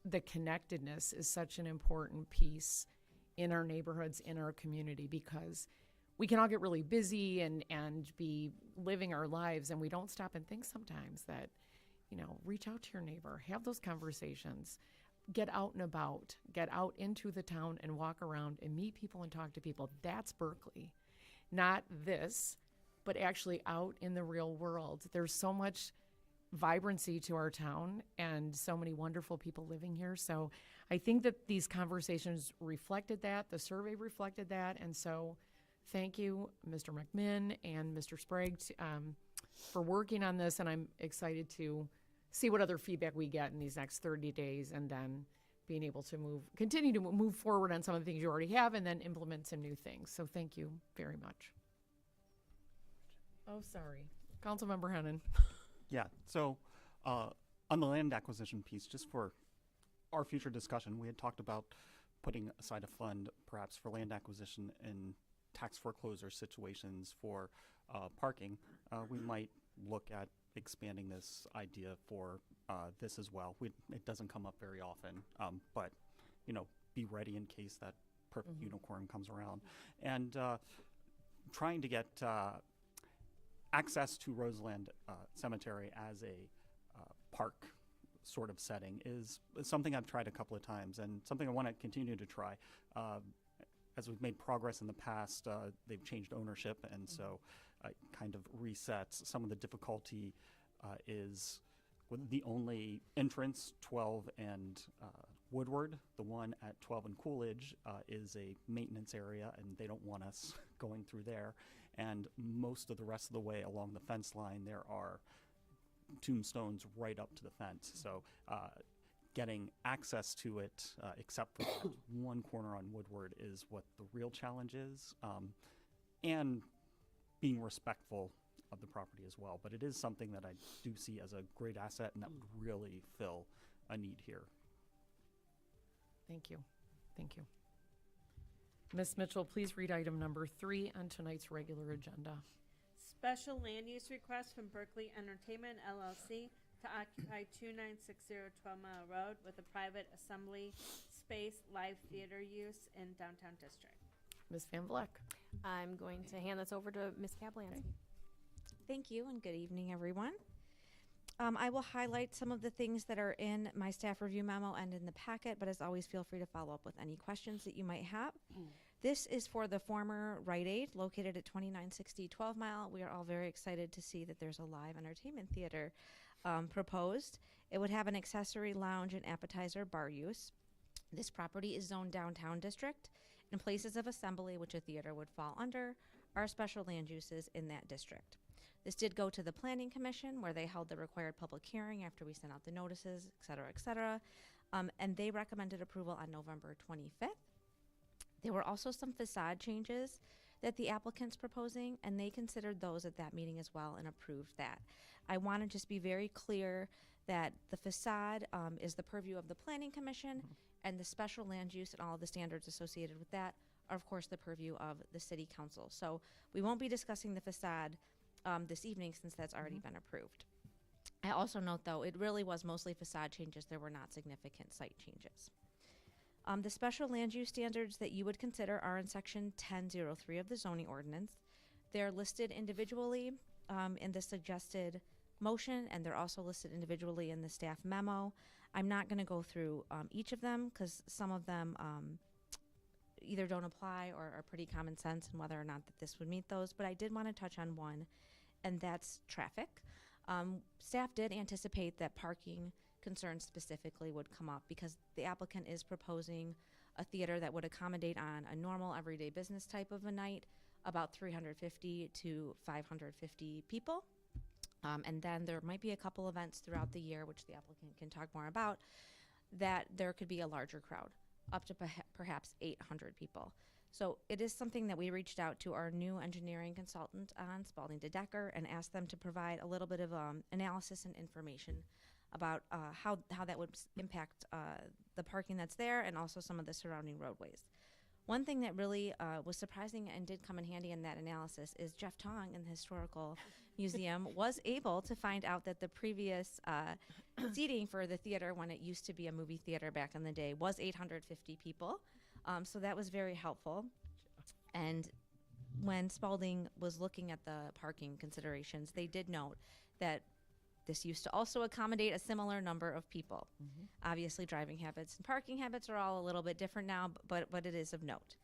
the connectedness is such an important piece in our neighborhoods, in our community, because we can all get really busy and be living our lives, and we don't stop and think sometimes that, you know, reach out to your neighbor, have those conversations, get out and about, get out into the town and walk around and meet people and talk to people. That's Berkeley. Not this, but actually out in the real world. There's so much vibrancy to our town and so many wonderful people living here. So I think that these conversations reflected that, the survey reflected that, and so thank you, Mr. McMinn and Mr. Sprague, for working on this, and I'm excited to see what other feedback we get in these next 30 days and then being able to continue to move forward on some of the things you already have and then implement some new things. So thank you very much. Oh, sorry. Councilmember Hennon. Yeah, so on the land acquisition piece, just for our future discussion, we had talked about putting aside a fund perhaps for land acquisition in tax foreclosure situations for parking. We might look at expanding this idea for this as well. It doesn't come up very often, but, you know, be ready in case that perfect unicorn comes around. And trying to get access to Roseland Cemetery as a park sort of setting is something I've tried a couple of times and something I want to continue to try. As we've made progress in the past, they've changed ownership, and so it kind of resets. Some of the difficulty is with the only entrance, 12 and Woodward. The one at 12 and Coolidge is a maintenance area, and they don't want us going through there. And most of the rest of the way along the fence line, there are tombstones right up to the fence. So getting access to it, except for that one corner on Woodward, is what the real challenge is. And being respectful of the property as well. But it is something that I do see as a great asset and that would really fill a need here. Thank you. Thank you. Ms. Mitchell, please read item number 3 on tonight's regular agenda. Special land use request from Berkley Entertainment LLC to occupy 2960 12 Mile Road with a private assembly space live theater use in downtown district. Ms. Van Vleck. I'm going to hand this over to Ms. Kablansky. Thank you and good evening, everyone. I will highlight some of the things that are in my staff review memo and in the packet, but as always, feel free to follow up with any questions that you might have. This is for the former Rite Aid located at 2960 12 Mile. We are all very excited to see that there's a live entertainment theater proposed. It would have an accessory lounge and appetizer bar use. This property is zoned downtown district, and places of assembly, which a theater would fall under, are special land uses in that district. This did go to the Planning Commission, where they held the required public hearing after we sent out the notices, et cetera, and they recommended approval on November 25th. There were also some facade changes that the applicant's proposing, and they considered those at that meeting as well and approved that. I want to just be very clear that the facade is the purview of the Planning Commission, and the special land use and all of the standards associated with that are, of course, the purview of the City Council. So we won't be discussing the facade this evening since that's already been approved. I also note, though, it really was mostly facade changes. There were not significant site changes. The special land use standards that you would consider are in section 1003 of the zoning ordinance. They're listed individually in the suggested motion, and they're also listed individually in the staff memo. I'm not going to go through each of them because some of them either don't apply or are pretty common sense and whether or not that this would meet those, but I did want to touch on one, and that's traffic. Staff did anticipate that parking concerns specifically would come up because the applicant is proposing a theater that would accommodate on a normal everyday business type of a night about 350 to 550 people. And then there might be a couple events throughout the year, which the applicant can talk more about, that there could be a larger crowd, up to perhaps 800 people. So it is something that we reached out to our new engineering consultant on, Spalding de Decker, and asked them to provide a little bit of analysis and information about how that would impact the parking that's there and also some of the surrounding roadways. One thing that really was surprising and did come in handy in that analysis is Jeff Tong in the Historical Museum was able to find out that the previous seating for the theater, when it used to be a movie theater back in the day, was 850 people. So that was very helpful. And when Spalding was looking at the parking considerations, they did note that this used to also accommodate a similar number of people. Obviously, driving habits and parking habits are all a little bit different now, but it is of note.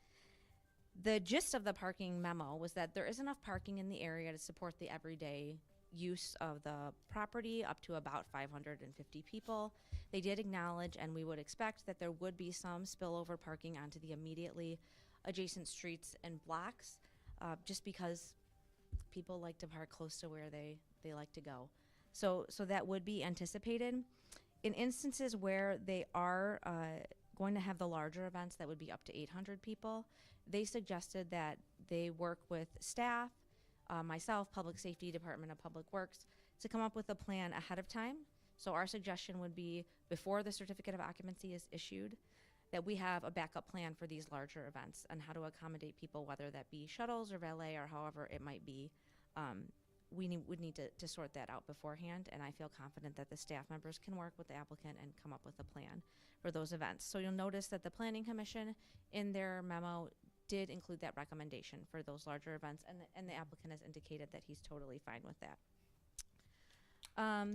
The gist of the parking memo was that there is enough parking in the area to support the everyday use of the property up to about 550 people. They did acknowledge, and we would expect, that there would be some spillover parking onto the immediately adjacent streets and blocks, just because people like to park close to where they like to go. So that would be anticipated. In instances where they are going to have the larger events that would be up to 800 people, they suggested that they work with staff, myself, Public Safety, Department of Public Works, to come up with a plan ahead of time. So our suggestion would be, before the certificate of occupancy is issued, that we have a backup plan for these larger events and how to accommodate people, whether that be shuttles or valet or however it might be. We would need to sort that out beforehand, and I feel confident that the staff members can work with the applicant and come up with a plan for those events. So you'll notice that the Planning Commission in their memo did include that recommendation for those larger events, and the applicant has indicated that he's totally fine with that.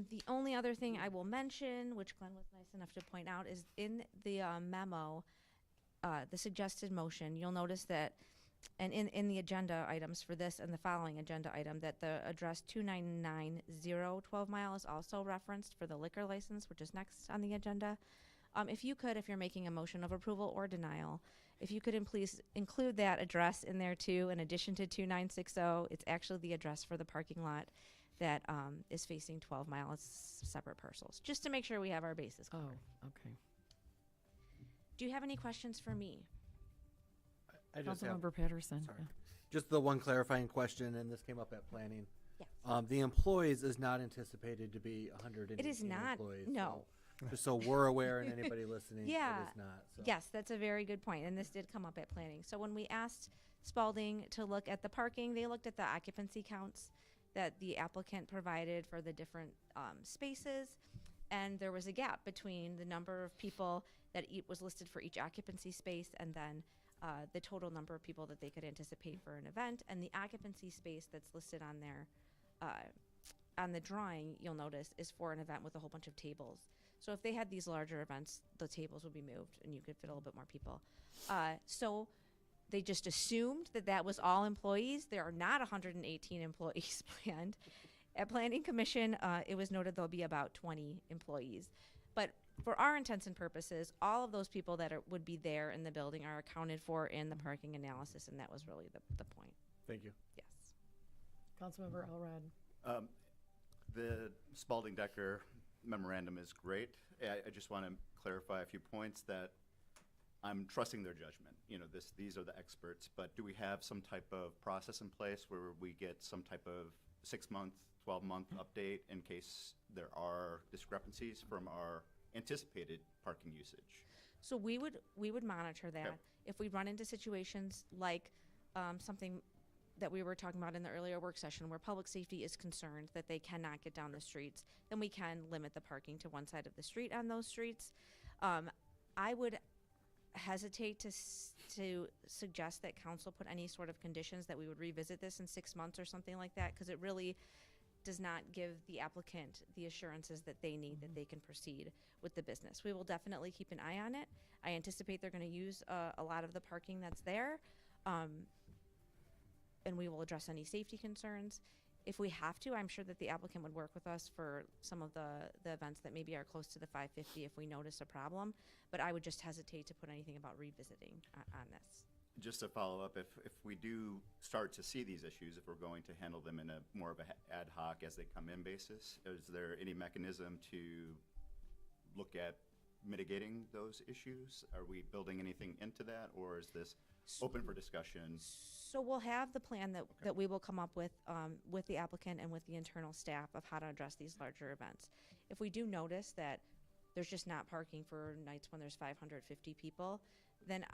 The only other thing I will mention, which Glenn was nice enough to point out, is in the memo, the suggested motion, you'll notice that, and in the agenda items for this and the following agenda item, that the address 2990 12 Mile is also referenced for the liquor license, which is next on the agenda. If you're making a motion of approval or denial, if you could please include that address in there too, in addition to 2960. It's actually the address for the parking lot that is facing 12 Mile. It's separate parcels, just to make sure we have our bases covered. Oh, okay. Do you have any questions for me? I just have, Councilmember Patterson. sorry. Yeah. Just the one clarifying question, and this came up at planning. Yes. The employees is not anticipated to be 118 It is not, employees. no. So, just so we're aware and anybody listening, Yeah. it is not. So. Yes, that's a very good point, and this did come up at planning. So when we asked Spalding to look at the parking, they looked at the occupancy counts that the applicant provided for the different spaces, and there was a gap between the number of people that was listed for each occupancy space and then the total number of people that they could anticipate for an event, and the occupancy space that's listed on there on the drawing, you'll notice, is for an event with a whole bunch of tables. So if they had these larger events, the tables would be moved and you could fit a little bit more people. So they just assumed that that was all employees. There are not 118 employees planned. At Planning Commission, it was noted there'll be about 20 employees. But for our intents and purposes, all of those people that would be there in the building are accounted for in the parking analysis, and that was really the point. Thank you. Yes. Councilmember Elrod. The Spalding Decker memorandum is great. I just want to clarify a few points that I'm trusting their judgment. You know, these are the experts, but do we have some type of process in place where we get some type of 6-month, 12-month update in case there are discrepancies from our anticipated parking usage? So we would monitor that. Okay. If we run into situations like something that we were talking about in the earlier work session where public safety is concerned that they cannot get down the streets, then we can limit the parking to one side of the street on those streets. I would hesitate to suggest that council put any sort of conditions that we would revisit this in 6 months or something like that, because it really does not give the applicant the assurances that they need that they can proceed with the business. We will definitely keep an eye on it. I anticipate they're going to use a lot of the parking that's there, and we will address any safety concerns. If we have to, I'm sure that the applicant would work with us for some of the events that maybe are close to the 550 if we notice a problem, but I would just hesitate to put anything about revisiting on this. Just to follow up, if we do start to see these issues, if we're going to handle them in a more of a ad hoc as they come in basis, is there any mechanism to look at mitigating those issues? Are we building anything into that, or is this open for discussion? So we'll have the plan that we will come up with the applicant and with the internal staff of how to address these larger events. If we do notice that there's just not parking for nights when there's 550 people, then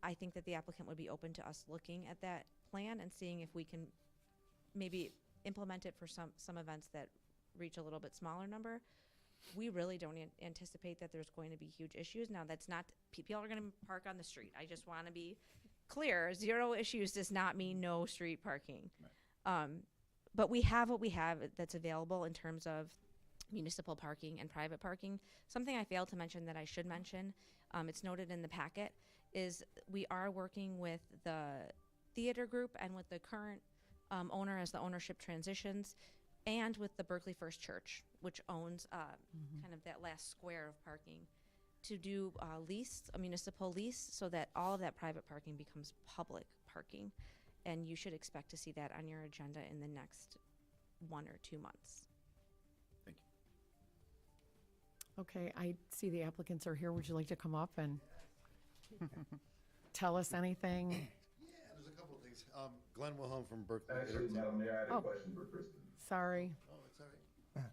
I think that the applicant would be open to us looking at that plan and seeing if we can maybe implement it for some events that reach a little bit smaller number. We really don't anticipate that there's going to be huge issues. Now, that's not, people are going to park on the street. I just want to be clear. 0 issues does not mean no street parking. Right. But we have what we have that's available in terms of municipal parking and private parking. Something I failed to mention that I should mention, it's noted in the packet, is we are working with the theater group and with the current owner as the ownership transitions, and with the Berkley First Church, which owns kind of that last square of parking, to do a municipal lease, so that all of that private parking becomes public parking. And you should expect to see that on your agenda in the next 1 or 2 months. Thank you. Okay, I see the applicants are here. Would you like to come up and tell us anything? Yeah, there's a couple of things. Glenn Wilhelm from Berkley. Actually, Madam Mayor, I had Oh. a question for Kristen. Sorry. Oh, it's all right.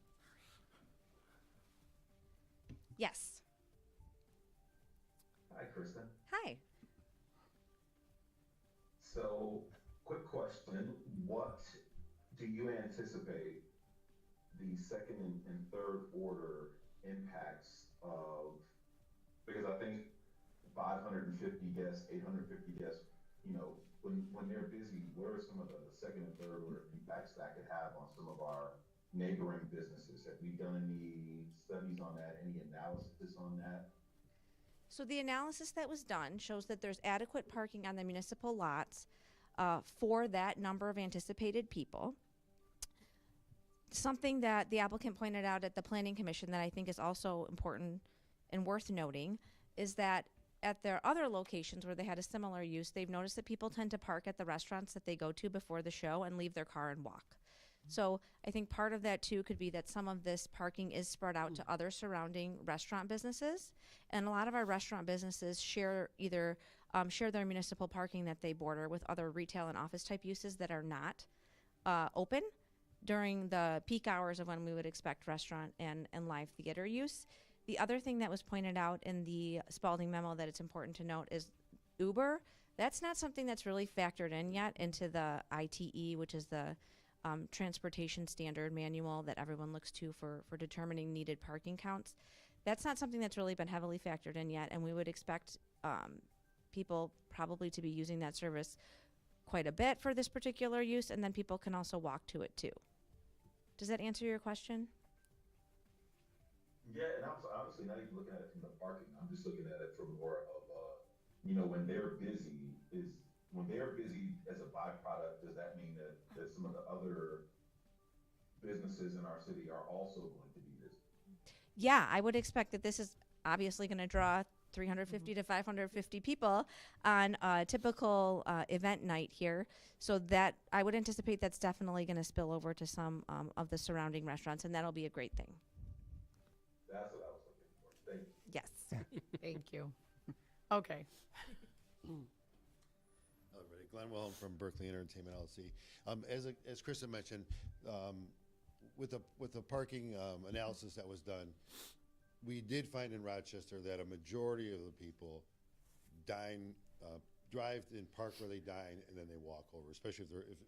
Yes. Hi, Kristen. Hi. So, quick question. What do you anticipate the second and third order impacts of, because I think 550 guests, 850 guests, you know, when they're busy, what are some of the second and third order impacts that could have on some of our neighboring businesses? Have we done any studies on that, any analysis on that? So the analysis that was done shows that there's adequate parking on the municipal lots for that number of anticipated people. Something that the applicant pointed out at the Planning Commission that I think is also important and worth noting is that at their other locations where they had a similar use, they've noticed that people tend to park at the restaurants that they go to before the show and leave their car and walk. So I think part of that too could be that some of this parking is spread out to other surrounding restaurant businesses. And a lot of our restaurant businesses share either share their municipal parking that they border with other retail and office type uses that are not open during the peak hours of when we would expect restaurant and live theater use. The other thing that was pointed out in the Spalding memo that it's important to note is Uber. That's not something that's really factored in yet into the ITE, which is the transportation standard manual that everyone looks to for determining needed parking counts. That's not something that's really been heavily factored in yet, and we would expect people probably to be using that service quite a bit for this particular use, and then people can also walk to it too. Does that answer your question? Yeah, and I'm honestly not even looking at it from the parking. I'm just looking at it from more of, you know, when they're busy, is when they're busy as a byproduct, does that mean that some of the other businesses in our city are also going to be busy? Yeah, I would expect that this is obviously going to draw 350 to 550 people on a typical event night here. So that I would anticipate that's definitely going to spill over to some of the surrounding restaurants, and that'll be a great thing. That's what I was looking for. Thank you. Yes. Thank you. Okay. Hello, everybody. Glenn Wilhelm from Berkley Entertainment LLC. As Kristen mentioned, with the parking analysis that was done, we did find in Rochester that a majority of the people drive and park where they dine, and then they walk over, especially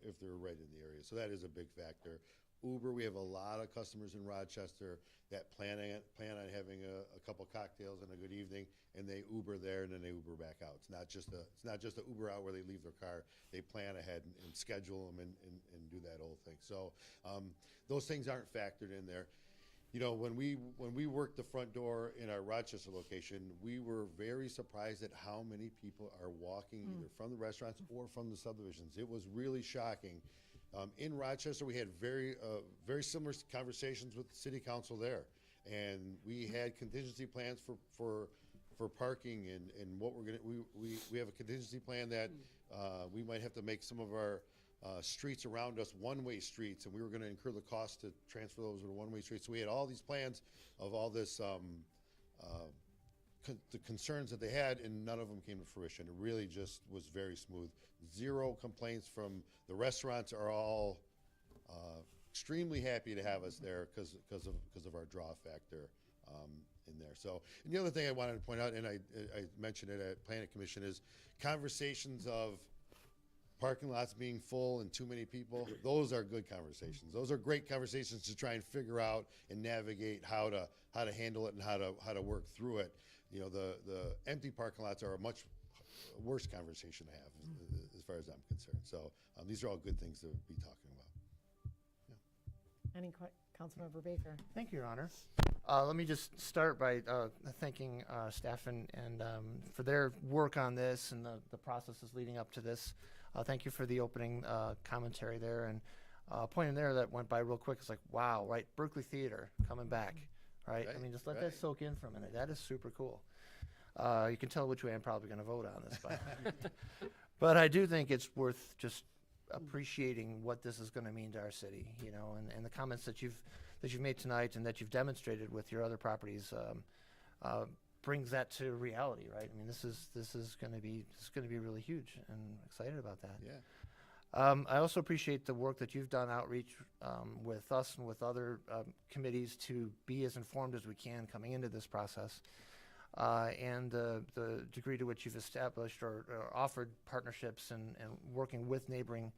if they're right in the area. So that is a big factor. Uber, we have a lot of customers in Rochester that plan on having a couple cocktails and a good evening, and they Uber there and then they Uber back out. It's not just a Uber out where they leave their car. They plan ahead and schedule them and do that whole thing. So those things aren't factored in there. You know, when we worked the front door in our Rochester location, we were very surprised at how many people are walking either from the restaurants or from the subdivisions. It was really shocking. In Rochester, we had very similar conversations with the city council there, and we had contingency plans for parking and what we're gonna. We have a contingency plan that we might have to make some of our streets around us one-way streets, and we were going to incur the cost to transfer those to one-way streets. So we had all these plans of all this the concerns that they had, and none of them came to fruition. It really just was very smooth. Zero complaints from the restaurants. Are all extremely happy to have us there because of our draw factor in there. So, and the other thing I wanted to point out, and I mentioned it at Planning Commission, is conversations of parking lots being full and too many people. Those are good conversations. Those are great conversations to try and figure out and navigate how to handle it and how to work through it. You know, the empty parking lots are a much worse conversation to have as far as I'm concerned. So these are all good things to be talking about. Any Councilmember Baker? Thank you, Your Honor. Let me just start by thanking staff and for their work on this and the processes leading up to this. Thank you for the opening commentary there, and point in there that went by real quick. It's like, wow, right? Berkeley Theater coming back, right? I mean, just let that soak in for a minute. That is super cool. You can tell which way I'm probably going to vote on this, but I do think it's worth just appreciating what this is going to mean to our city, you know, and the comments that you've made tonight and that you've demonstrated with your other properties brings that to reality, right? I mean, this is going to be really huge, and excited about that. Yeah. I also appreciate the work that you've done outreach with us and with other committees to be as informed as we can coming into this process, and the degree to which you've established or offered partnerships and working with neighboring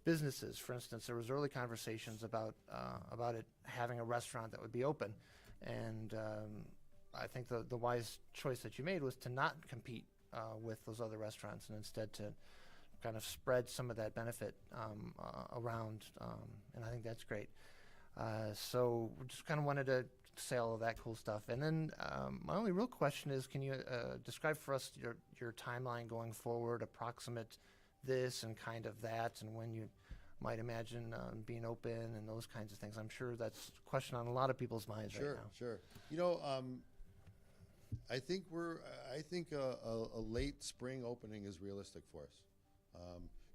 businesses. For instance, there was early conversations about it having a restaurant that would be open, and I think the wise choice that you made was to not compete with those other restaurants, and instead to kind of spread some of that benefit around, and I think that's great. So we just kind of wanted to say all of that cool stuff. And then my only real question is, can you describe for us your timeline going forward, approximate this and kind of that, and when you might imagine being open and those kinds of things? I'm sure that's a question on a lot of people's minds right now. Sure. You know, I think a late spring opening is realistic for us.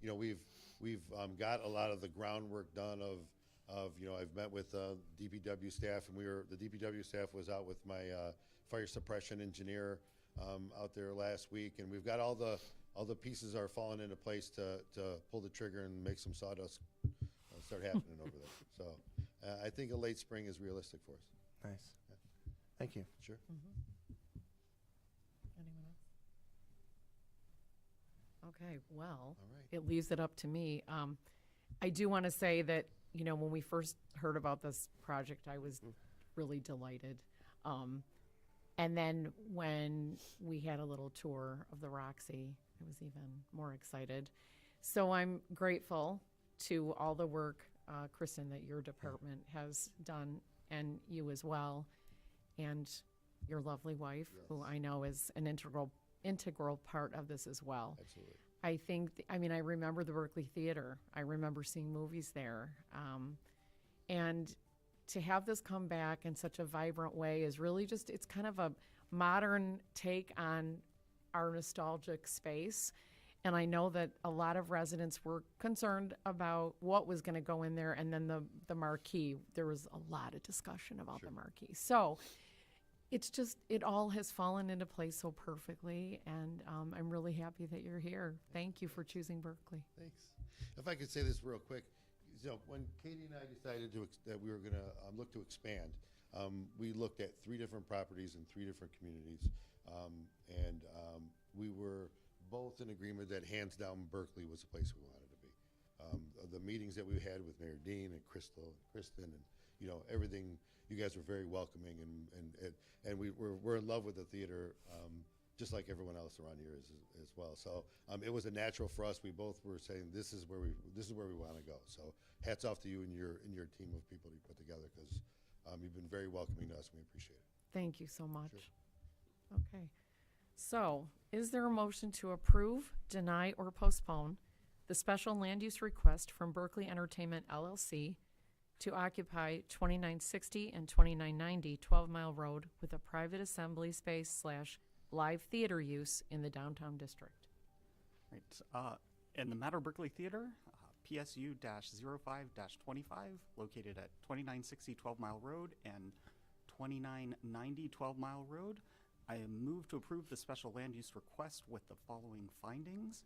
You know, we've got a lot of the groundwork done of you know, I've met with DPW staff, and the DPW staff was out with my fire suppression engineer out there last week, and we've got all the pieces are falling into place to pull the trigger and make some sawdust start happening over there. So I think a late spring is realistic for us. Nice. Yeah. Thank you. Sure. Anyone else? Okay, well, All right. it leaves it up to me. I do want to say that, you know, when we first heard about this project, I was really delighted. And then when we had a little tour of the Roxy, I was even more excited. So I'm grateful to all the work, Kristen, that your department has done, and you as well, and your lovely wife, who I know is an integral part of this as well. Absolutely. I think, I mean, I remember the Berkeley Theater. I remember seeing movies there. And to have this come back in such a vibrant way is really just, it's kind of a modern take on our nostalgic space. And I know that a lot of residents were concerned about what was going to go in there. And then the marquee, there was a lot of discussion about the marquee. So it's just, it all has fallen into place so perfectly. And I'm really happy that you're here. Thank you for choosing Berkeley. Thanks. If I could say this real quick, so when Katie and I decided that we were going to look to expand, we looked at 3 different properties in 3 different communities, and we were both in agreement that hands down Berkeley was the place we wanted to be. The meetings that we had with Mayor Dean and Crystal and Kristen and everything, you guys were very welcoming, and we're in love with the theater, just like everyone else around here is as well. So it was a natural for us. We both were saying this is where we want to go. So hats off to you and your team of people you put together, because you've been very welcoming to us, and we appreciate it. Thank you so much. Sure. Okay. So, is there a motion to approve, deny, or postpone the special land use request from Berkeley Entertainment LLC to occupy 2960 and 2990 12-Mile Road with a private assembly space / live theater use in the downtown district? Right. In the Matter Berkeley Theater, PSU-05-25, located at 2960 12-Mile Road and 2990 12-Mile Road, I move to approve the special land use request with the following findings.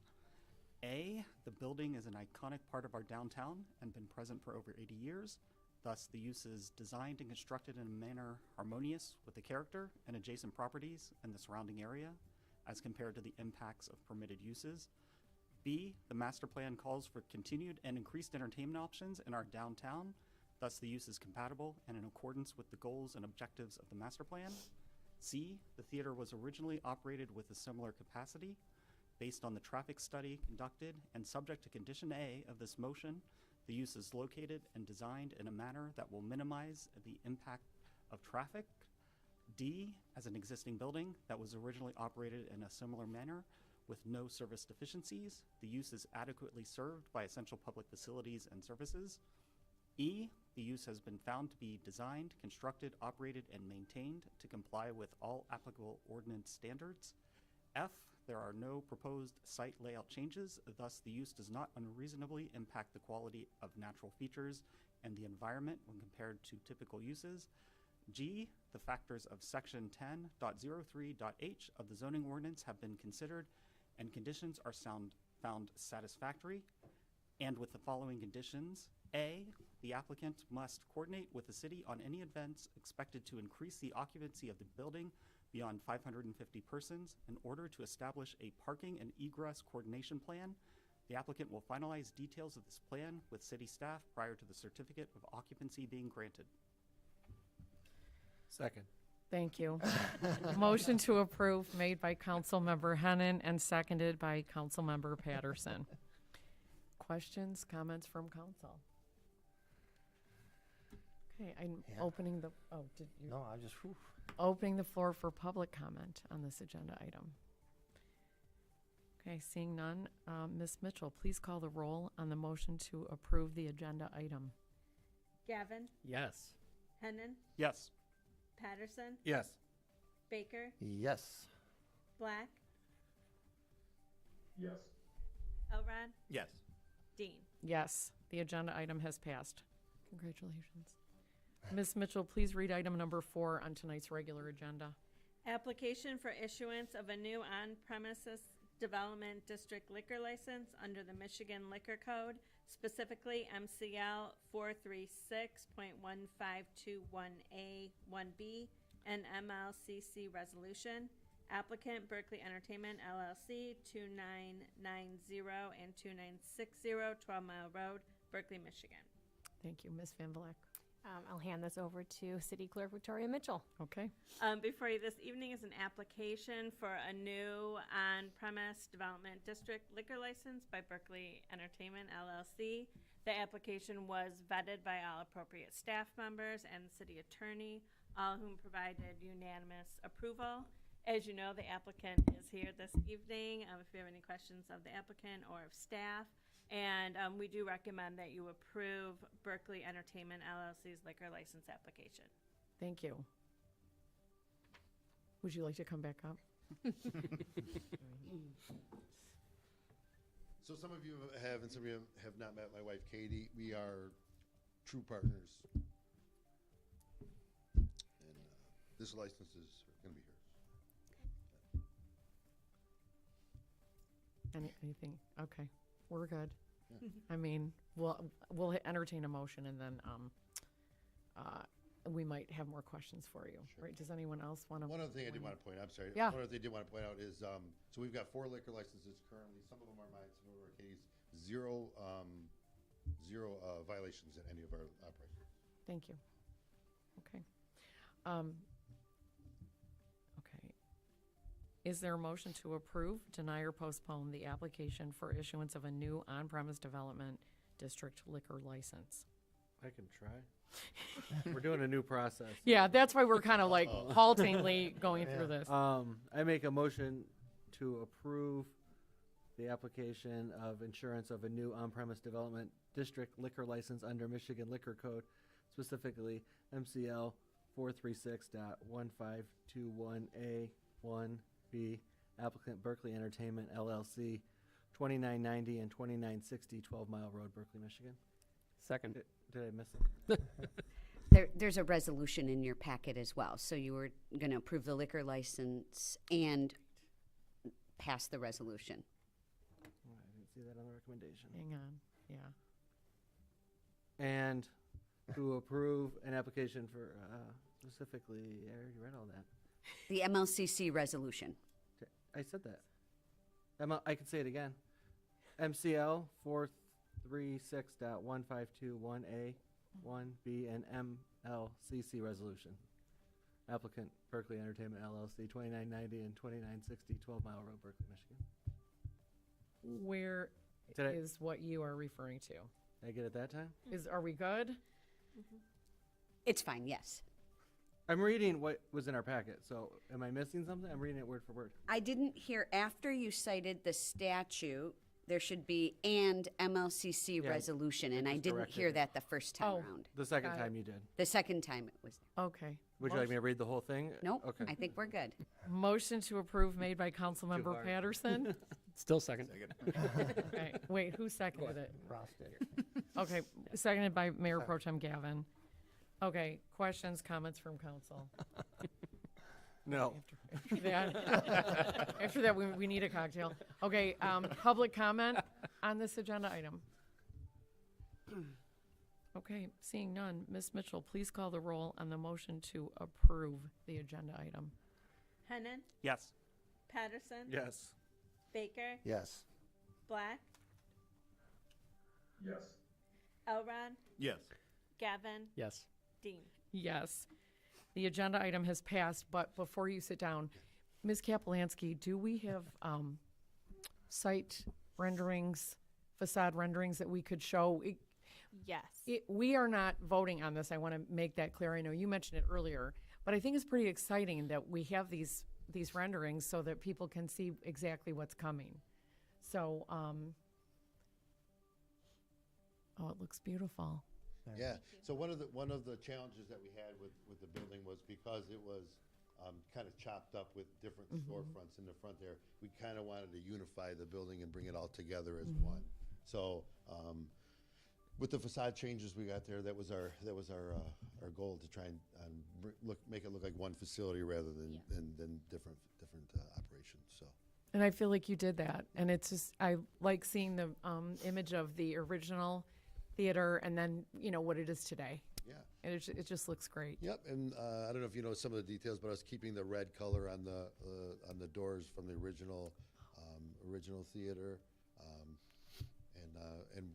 A, the building is an iconic part of our downtown and been present for over 80 years. Thus, the use is designed and constructed in a manner harmonious with the character and adjacent properties and the surrounding area as compared to the impacts of permitted uses. B, the master plan calls for continued and increased entertainment options in our downtown. Thus, the use is compatible and in accordance with the goals and objectives of the master plan. C, the theater was originally operated with a similar capacity. Based on the traffic study conducted and subject to condition A of this motion, the use is located and designed in a manner that will minimize the impact of traffic. D, as an existing building that was originally operated in a similar manner with no service deficiencies, the use is adequately served by essential public facilities and services. E, the use has been found to be designed, constructed, operated, and maintained to comply with all applicable ordinance standards. F, there are no proposed site layout changes, thus the use does not unreasonably impact the quality of natural features and the environment when compared to typical uses. G, the factors of section 10.03.h of the zoning ordinance have been considered and conditions are found satisfactory. And with the following conditions: A, the applicant must coordinate with the city on any events expected to increase the occupancy of the building beyond 550 persons in order to establish a parking and egress coordination plan. The applicant will finalize details of this plan with city staff prior to the certificate of occupancy being granted. Second. Thank you. Motion to approve made by Councilmember Hennan and seconded by Councilmember Patterson. Questions, comments from council? Okay, I'm opening the, did you? No, I just, whew. Opening the floor for public comment on this agenda item. Okay, seeing none, Ms. Mitchell, please call the roll on the motion to approve the agenda item. Gavin, Yes. Hennan, Yes. Patterson, Yes. Baker, Yes. Black, Yes. Elrod, Yes. Dean. Yes, the agenda item has passed. Congratulations. Ms. Mitchell, please read item number 4 on tonight's regular agenda. Application for issuance of a new on-premises development district liquor license under the Michigan Liquor Code, specifically MCL 436.1521A 1B and MLCC resolution. Applicant Berkeley Entertainment LLC, 2990 and 2960 12-Mile Road, Berkeley, Michigan. Thank you, Ms. Van Vleck. I'll hand this over to City Clerk Victoria Mitchell. Okay. Before you this evening is an application for a new on-premise development district liquor license by Berkeley Entertainment LLC. The application was vetted by all appropriate staff members and the city attorney, all whom provided unanimous approval. As you know, the applicant is here this evening, if you have any questions of the applicant or of staff. And we do recommend that you approve Berkley Entertainment LLC's liquor license application. Thank you. Would you like to come back up? So some of you have, and some of you have not met my wife, Katie. We are true partners. And this license is going to be hers. Anything? Okay, we're good. I mean, we'll entertain a motion and then we might have more questions for you. Sure. Right? Does anyone else want to? One other thing I did want to point out, I'm sorry. Yeah. One other thing I did want to point out is, so we've got 4 liquor licenses currently. Some of them are mine, some of them are Katie's. Zero violations at any of our operations. Thank you. Okay. Okay. Is there a motion to approve, deny, or postpone the application for issuance of a new on-premise development district liquor license? I can try. We're doing a new process. Yeah, that's why we're kind of like haltingly going through this. I make a motion to approve the application of insurance of a new on-premise development district liquor license under Michigan Liquor Code, specifically MCL 436.1521A1B, applicant Berkley Entertainment LLC, 2990 and 2960 12 Mile Road, Berkley, Michigan. Second. Did I miss it? There's a resolution in your packet as well. So you were going to approve the liquor license and pass the resolution. Oh, I didn't see that on the recommendation. Hang on. Yeah. And to approve an application for specifically, I already read all that. The MLCC resolution. I said that. I can say it again. MCL 436.1521A, 1B, and MLCC resolution. Applicant Berkley Entertainment LLC, 2990 and 2960 12 Mile Road, Berkley, Michigan. Where is what you are referring to? Did I get it that time? Are we good? It's fine, yes. I'm reading what was in our packet, so am I missing something? I'm reading it word for word. I didn't hear, after you cited the statute, there should be and MLCC Yeah, resolution, and I just didn't corrected hear it. that the first time Oh. around. The second Got time it. you did. The second time it was, Okay. Would you like me to read the whole thing? nope, Okay. I think we're good. Motion to approve made by Councilmember hard. Patterson. Still second. Okay, wait, who seconded it? Ross did. Okay, seconded by Mayor Pro Tem Gavin. Okay, questions, comments from council? No. After that, we need a cocktail. Okay, public comment on this agenda item? Okay, seeing none, Ms. Mitchell, please call the roll on the motion to approve the agenda item. Hennan, Yes. Patterson, Yes. Baker, Yes. Black, Yes. Elrod, Yes. Gavin, Yes. Dean. Yes. The agenda item has passed, but before you sit down, Ms. Kapelansky, do we have site renderings, facade renderings that we could show? Yes. We are not voting on this. I want to make that clear. I know you mentioned it earlier, but I think it's pretty exciting that we have these renderings so that people can see exactly what's coming. So, oh, it looks beautiful. Yeah, so one of the challenges that we had with the building was because it was kind of chopped up with different storefronts in the front there, we kind of wanted to unify the building and bring it all together as one. So with the facade changes we got there, that was our goal, to try and make it look like one facility rather than different operations. So. And I feel like you did that. And it's just, I like seeing the image of the original theater and then, what it is today. Yeah. And it just looks great. Yep, and I don't know if you know some of the details, but I was keeping the red color on the doors from the original theater, and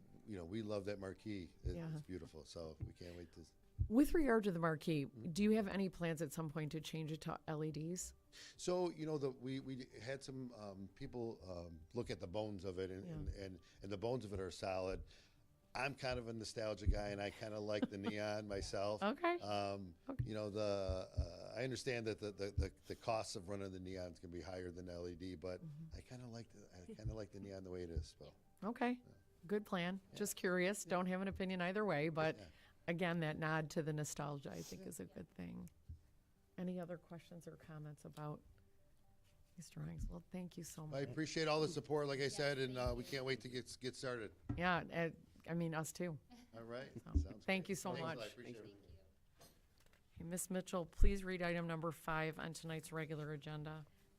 we love that marquee. It's beautiful, so we can't wait to. With regard to the marquee, do you have any plans at some point to change it to LEDs? So we had some people look at the bones of it, and the bones of it are solid. I'm kind of a nostalgia guy, and I kind of like the neon myself. Okay. I I understand that the costs of running the neons can be higher than LED, but I kind of like the neon the way it is. So. Okay, good plan. Just curious, don't have an opinion either way, but again, that nod to the nostalgia, I think, is a good thing. Any other questions or comments about these drawings? Well, thank you so much. I appreciate all the support, like I said, and we can't wait to get started. Yeah, I mean, us too. All right. So, Sounds thank great. you so Thanks a much. lot. I appreciate it. Okay, Ms. Mitchell, please read item number 5 on tonight's regular agenda.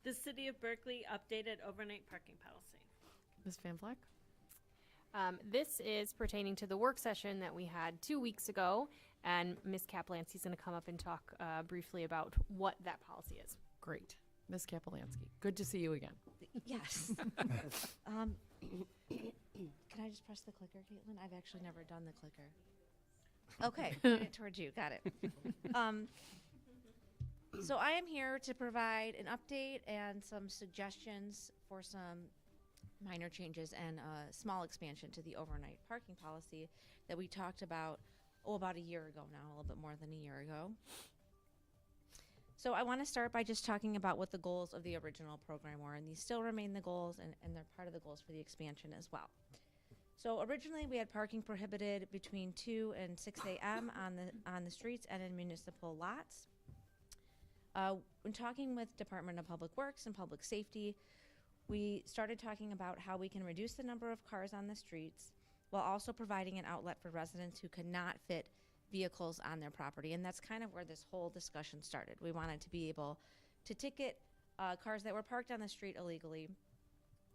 The City of Berkeley updated overnight parking policy. Ms. Van Vleck? This is pertaining to the work session that we had 2 weeks ago, and Ms. Kaplansky's going to come up and talk briefly about what that policy is. Great. Ms. Kapolansky, good to see you again. Yes. Can I just press the clicker, Caitlin? I've actually never done the clicker. Okay, point it towards you. Got it. So I am here to provide an update and some suggestions for some minor changes and a small expansion to the overnight parking policy that we talked about, about a year ago now, a little bit more than a year ago. So I want to start by just talking about what the goals of the original program were, and these still remain the goals, and they're part of the goals for the expansion as well. So originally we had parking prohibited between 2 and 6 a.m. on the streets and in municipal lots. When talking with Department of Public Works and Public Safety, we started talking about how we can reduce the number of cars on the streets while also providing an outlet for residents who could not fit vehicles on their property. And that's kind of where this whole discussion started. We wanted to be able to ticket cars that were parked on the street illegally,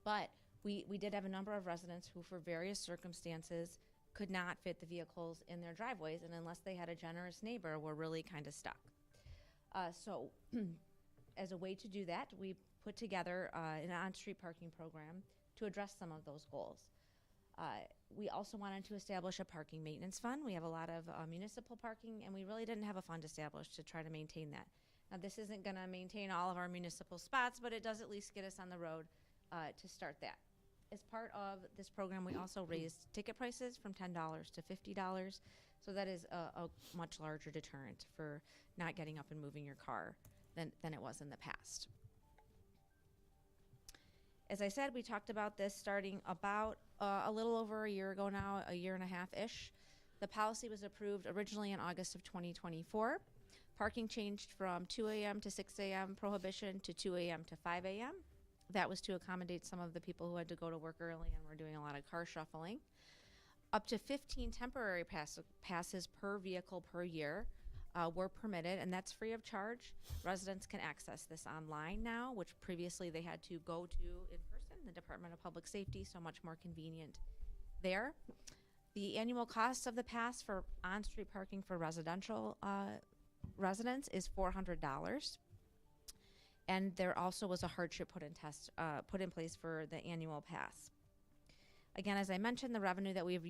but we did have a number of residents who, for various circumstances, could not fit the vehicles in their driveways, and unless they had a generous neighbor, were really kind of stuck. So as a way to do that, we put together an on-street parking program to address some of those goals. We also wanted to establish a parking maintenance fund. We have a lot of municipal parking, and we really didn't have a fund established to try to maintain that. Now, this isn't going to maintain all of our municipal spots, but it does at least get us on the road to start that. As part of this program, we also raised ticket prices from $10 to $50, so that is a much larger deterrent for not getting up and moving your car than it was in the past. As I said, we talked about this starting about a little over a year ago now, a year and a half-ish. The policy was approved originally in August of 2024. Parking changed from 2 a.m. to 6 a.m. prohibition to 2 a.m. to 5 a.m. That was to accommodate some of the people who had to go to work early and were doing a lot of car shuffling. Up to 15 temporary passes per vehicle per year were permitted, and that's free of charge. Residents can access this online now, which previously they had to go to in person, the Department of Public Safety, so much more convenient there. The annual cost of the pass for on-street parking for residential residents is $400. And there also was a hardship put in place for the annual pass. Again, as I mentioned, the revenue that we've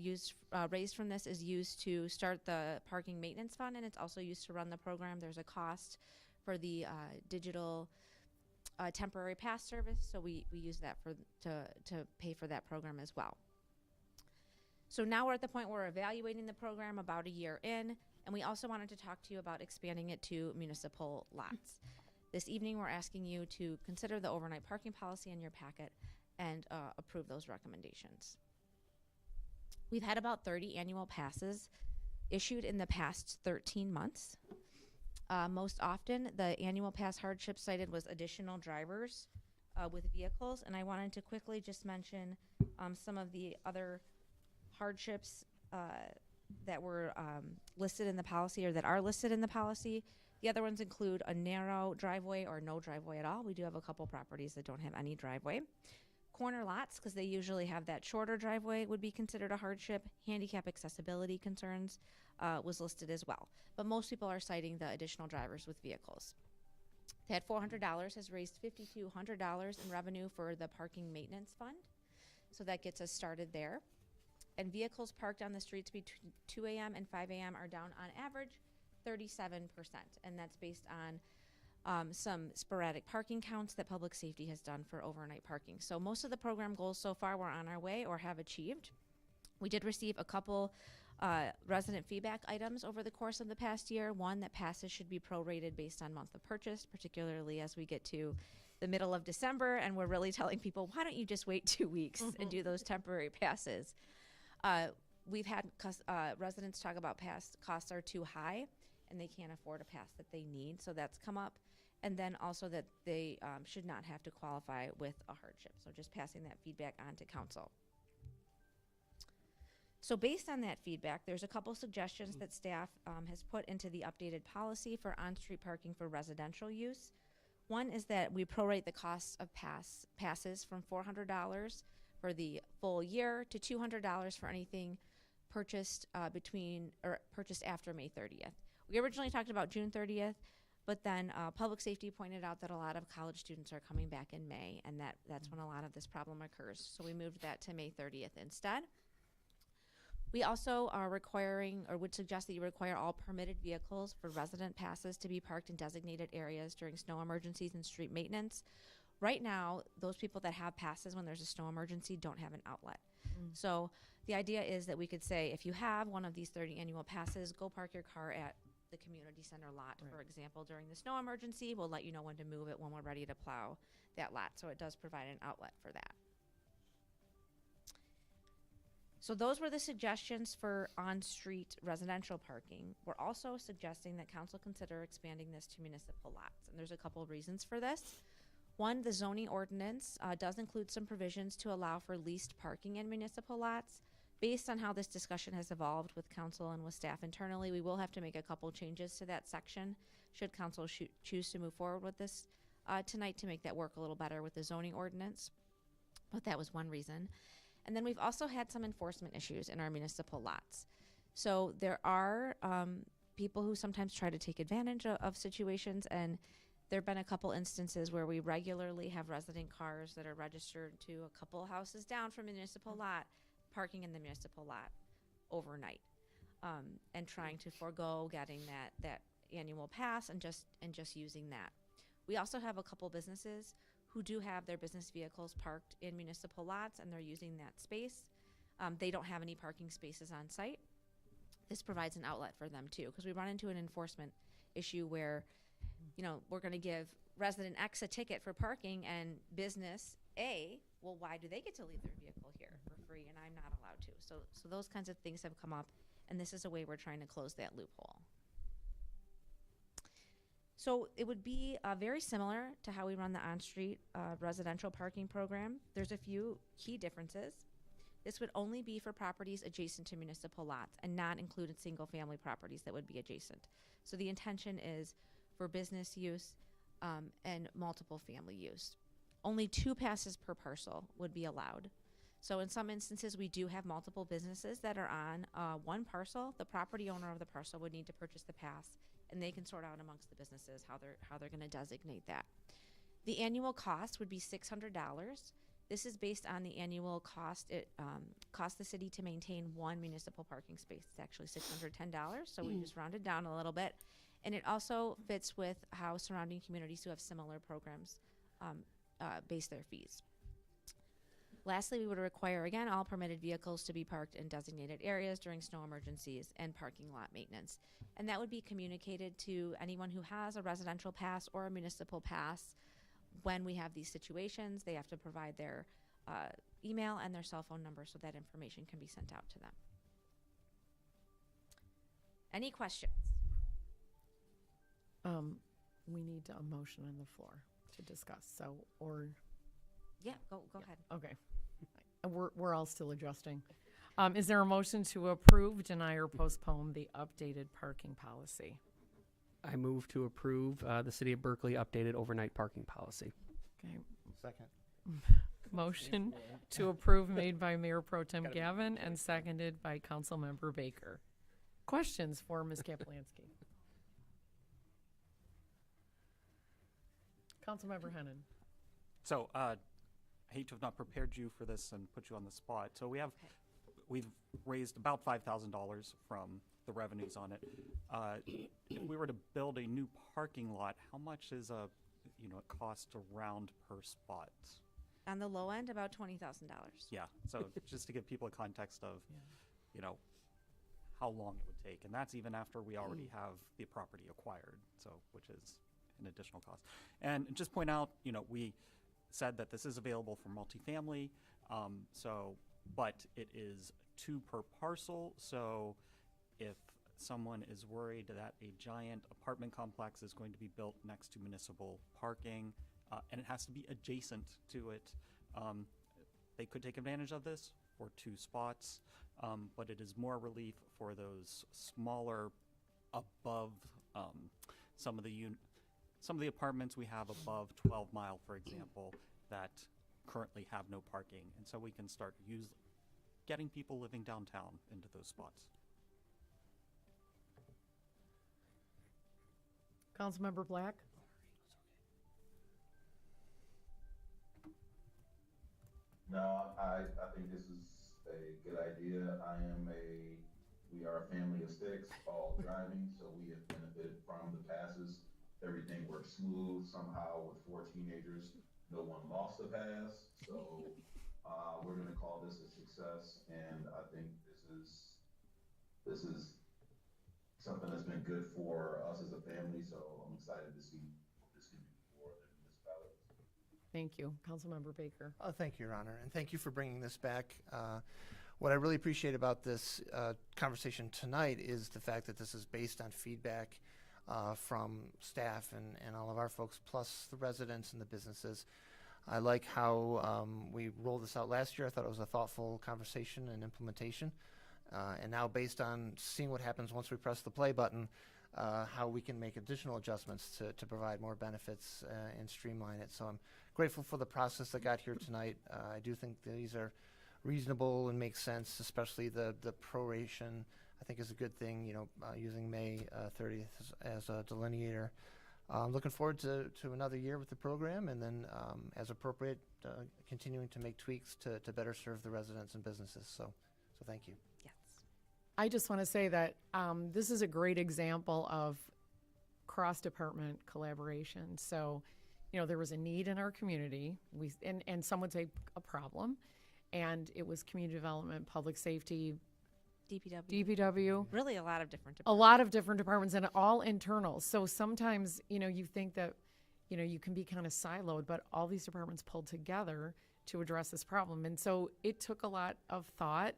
raised from this is used to start the parking maintenance fund, and it's also used to run the program. There's a cost for the digital temporary pass service, so we use that to pay for that program as well. So now we're at the point where we're evaluating the program about a year in, and we also wanted to talk to you about expanding it to municipal lots. This evening, we're asking you to consider the overnight parking policy in your packet and approve those recommendations. We've had about 30 annual passes issued in the past 13 months. Most often, the annual pass hardship cited was additional drivers with vehicles, and I wanted to quickly just mention some of the other hardships that were listed in the policy or that are listed in the policy. The other ones include a narrow driveway or no driveway at all. We do have a couple properties that don't have any driveway. Corner lots, because they usually have that shorter driveway, would be considered a hardship. Handicap accessibility concerns was listed as well. But most people are citing the additional drivers with vehicles. That $400 has raised $5,200 in revenue for the parking maintenance fund. So that gets us started there. And vehicles parked on the streets between 2 a.m. and 5 a.m. are down on average 37%, and that's based on some sporadic parking counts that Public Safety has done for overnight parking. So most of the program goals so far we're on our way or have achieved. We did receive a couple resident feedback items over the course of the past year. One, that passes should be prorated based on month of purchase, particularly as we get to the middle of December and we're really telling people, why don't you just wait 2 weeks and do those temporary passes? We've had residents talk about pass costs are too high and they can't afford a pass that they need, so that's come up. And then also that they should not have to qualify with a hardship. So just passing that feedback on to council. So based on that feedback, there's a couple suggestions that staff has put into the updated policy for on-street parking for residential use. One is that we prorate the cost of passes from $400 for the full year to $200 for anything purchased purchased after May 30th. We originally talked about June 30th, but then public safety pointed out that a lot of college students are coming back in May, and that's when a lot of this problem occurs. So we moved that to May 30th instead. We also are requiring, or would suggest that you require all permitted vehicles for resident passes to be parked in designated areas during snow emergencies and street maintenance. Right now, those people that have passes when there's a snow emergency don't have an outlet. So the idea is that we could say, if you have one of these 30 annual passes, go park your car at the community center lot, for example, during the snow emergency. We'll let you know when to move it when we're ready to plow that lot. So it does provide an outlet for that. So those were the suggestions for on-street residential parking. We're also suggesting that council consider expanding this to municipal lots. And there's a couple of reasons for this. One, the zoning ordinance does include some provisions to allow for leased parking in municipal lots. Based on how this discussion has evolved with council and with staff internally, we will have to make a couple changes to that section should council choose to move forward with this tonight to make that work a little better with the zoning ordinance. But that was one reason. And then we've also had some enforcement issues in our municipal lots. So there are people who sometimes try to take advantage of situations, and there have been a couple instances where we regularly have resident cars that are registered to a couple houses down from a municipal lot, parking in the municipal lot overnight, and trying to forego getting that annual pass and just using that. We also have a couple businesses who do have their business vehicles parked in municipal lots, and they're using that space. They don't have any parking spaces on site. This provides an outlet for them too, because we run into an enforcement issue where, you know, we're going to give resident X a ticket for parking, and business A, well, why do they get to leave their vehicle here for free and I'm not allowed to? So those kinds of things have come up, and this is a way we're trying to close that loophole. So it would be very similar to how we run the on-street residential parking program. There's a few key differences. This would only be for properties adjacent to municipal lots and not included single-family properties that would be adjacent. So the intention is for business use and multiple family use. Only 2 passes per parcel would be allowed. So in some instances, we do have multiple businesses that are on one parcel. The property owner of the parcel would need to purchase the pass, and they can sort out amongst the businesses how they're going to designate that. The annual cost would be $600. This is based on the annual cost it costs the city to maintain one municipal parking space. It's actually $610, so we just rounded down a little bit. And it also fits with how surrounding communities who have similar programs base their fees. Lastly, we would require, again, all permitted vehicles to be parked in designated areas during snow emergencies and parking lot maintenance. And that would be communicated to anyone who has a residential pass or a municipal pass. When we have these situations, they have to provide their email and their cell phone number so that information can be sent out to them. Any questions? We need a motion on the floor to discuss, so, or... Yeah, go ahead. Okay. We're all still adjusting. Is there a motion to approve, deny, or postpone the updated parking policy? I move to approve the City of Berkeley updated overnight parking policy. Okay. Second. Motion to approve made by Mayor Pro Tem Gavin and seconded by Councilmember Baker. Questions for Ms. Kaplansky? Councilmember Hennon. So, I hate to have not prepared you for this and put you on the spot. So we've raised about $5,000 from the revenues on it. If we were to build a new parking lot, how much is a cost around per spot? On the low end, about $20,000. Yeah. So just to give people a context of, how long it would take. And that's even after we already have the property acquired, so, which is an additional cost. And just point out, you know, we said that this is available for multifamily, but it is 2 per parcel, so if someone is worried that a giant apartment complex is going to be built next to municipal parking, and it has to be adjacent to it, they could take advantage of this for 2 spots, but it is more relief for those smaller above some of the apartments we have above 12 Mile, for example, that currently have no parking, and so we can start getting people living downtown into those spots. Councilmember Black? No, I think this is a good idea. We are a family of 6, all driving, so we have benefited from the passes. Everything works smooth somehow with 4 teenagers. No one lost a pass, so we're gonna call this a success, and I think this is something that's been good for us as a family, so I'm excited to see what this can do for the municipalities. Thank you. Councilmember Baker. Thank you, Your Honor, and thank you for bringing this back. What I really appreciate about this conversation tonight is the fact that this is based on feedback from staff and all of our folks, plus the residents and the businesses. I like how we rolled this out last year. I thought it was a thoughtful conversation and implementation. And now, based on seeing what happens once we press the play button, how we can make additional adjustments to provide more benefits and streamline it. So I'm grateful for the process that got here tonight. I do think these are reasonable and make sense, especially the proration, I think is a good thing, you know, using May 30th as a delineator. Looking forward to another year with the program, and then as appropriate, continuing to make tweaks to better serve the residents and businesses. So thank you. Yes. I just want to say that this is a great example of cross-department collaboration. So, you know, there was a need in our community, and some would say a problem, and it was community development, public safety, DPW. Really a lot of different A lot of different departments, and all internal. So sometimes, you know, you think that, you know, you can be kind of siloed, but all these departments pulled together to address this problem. And so it took a lot of thought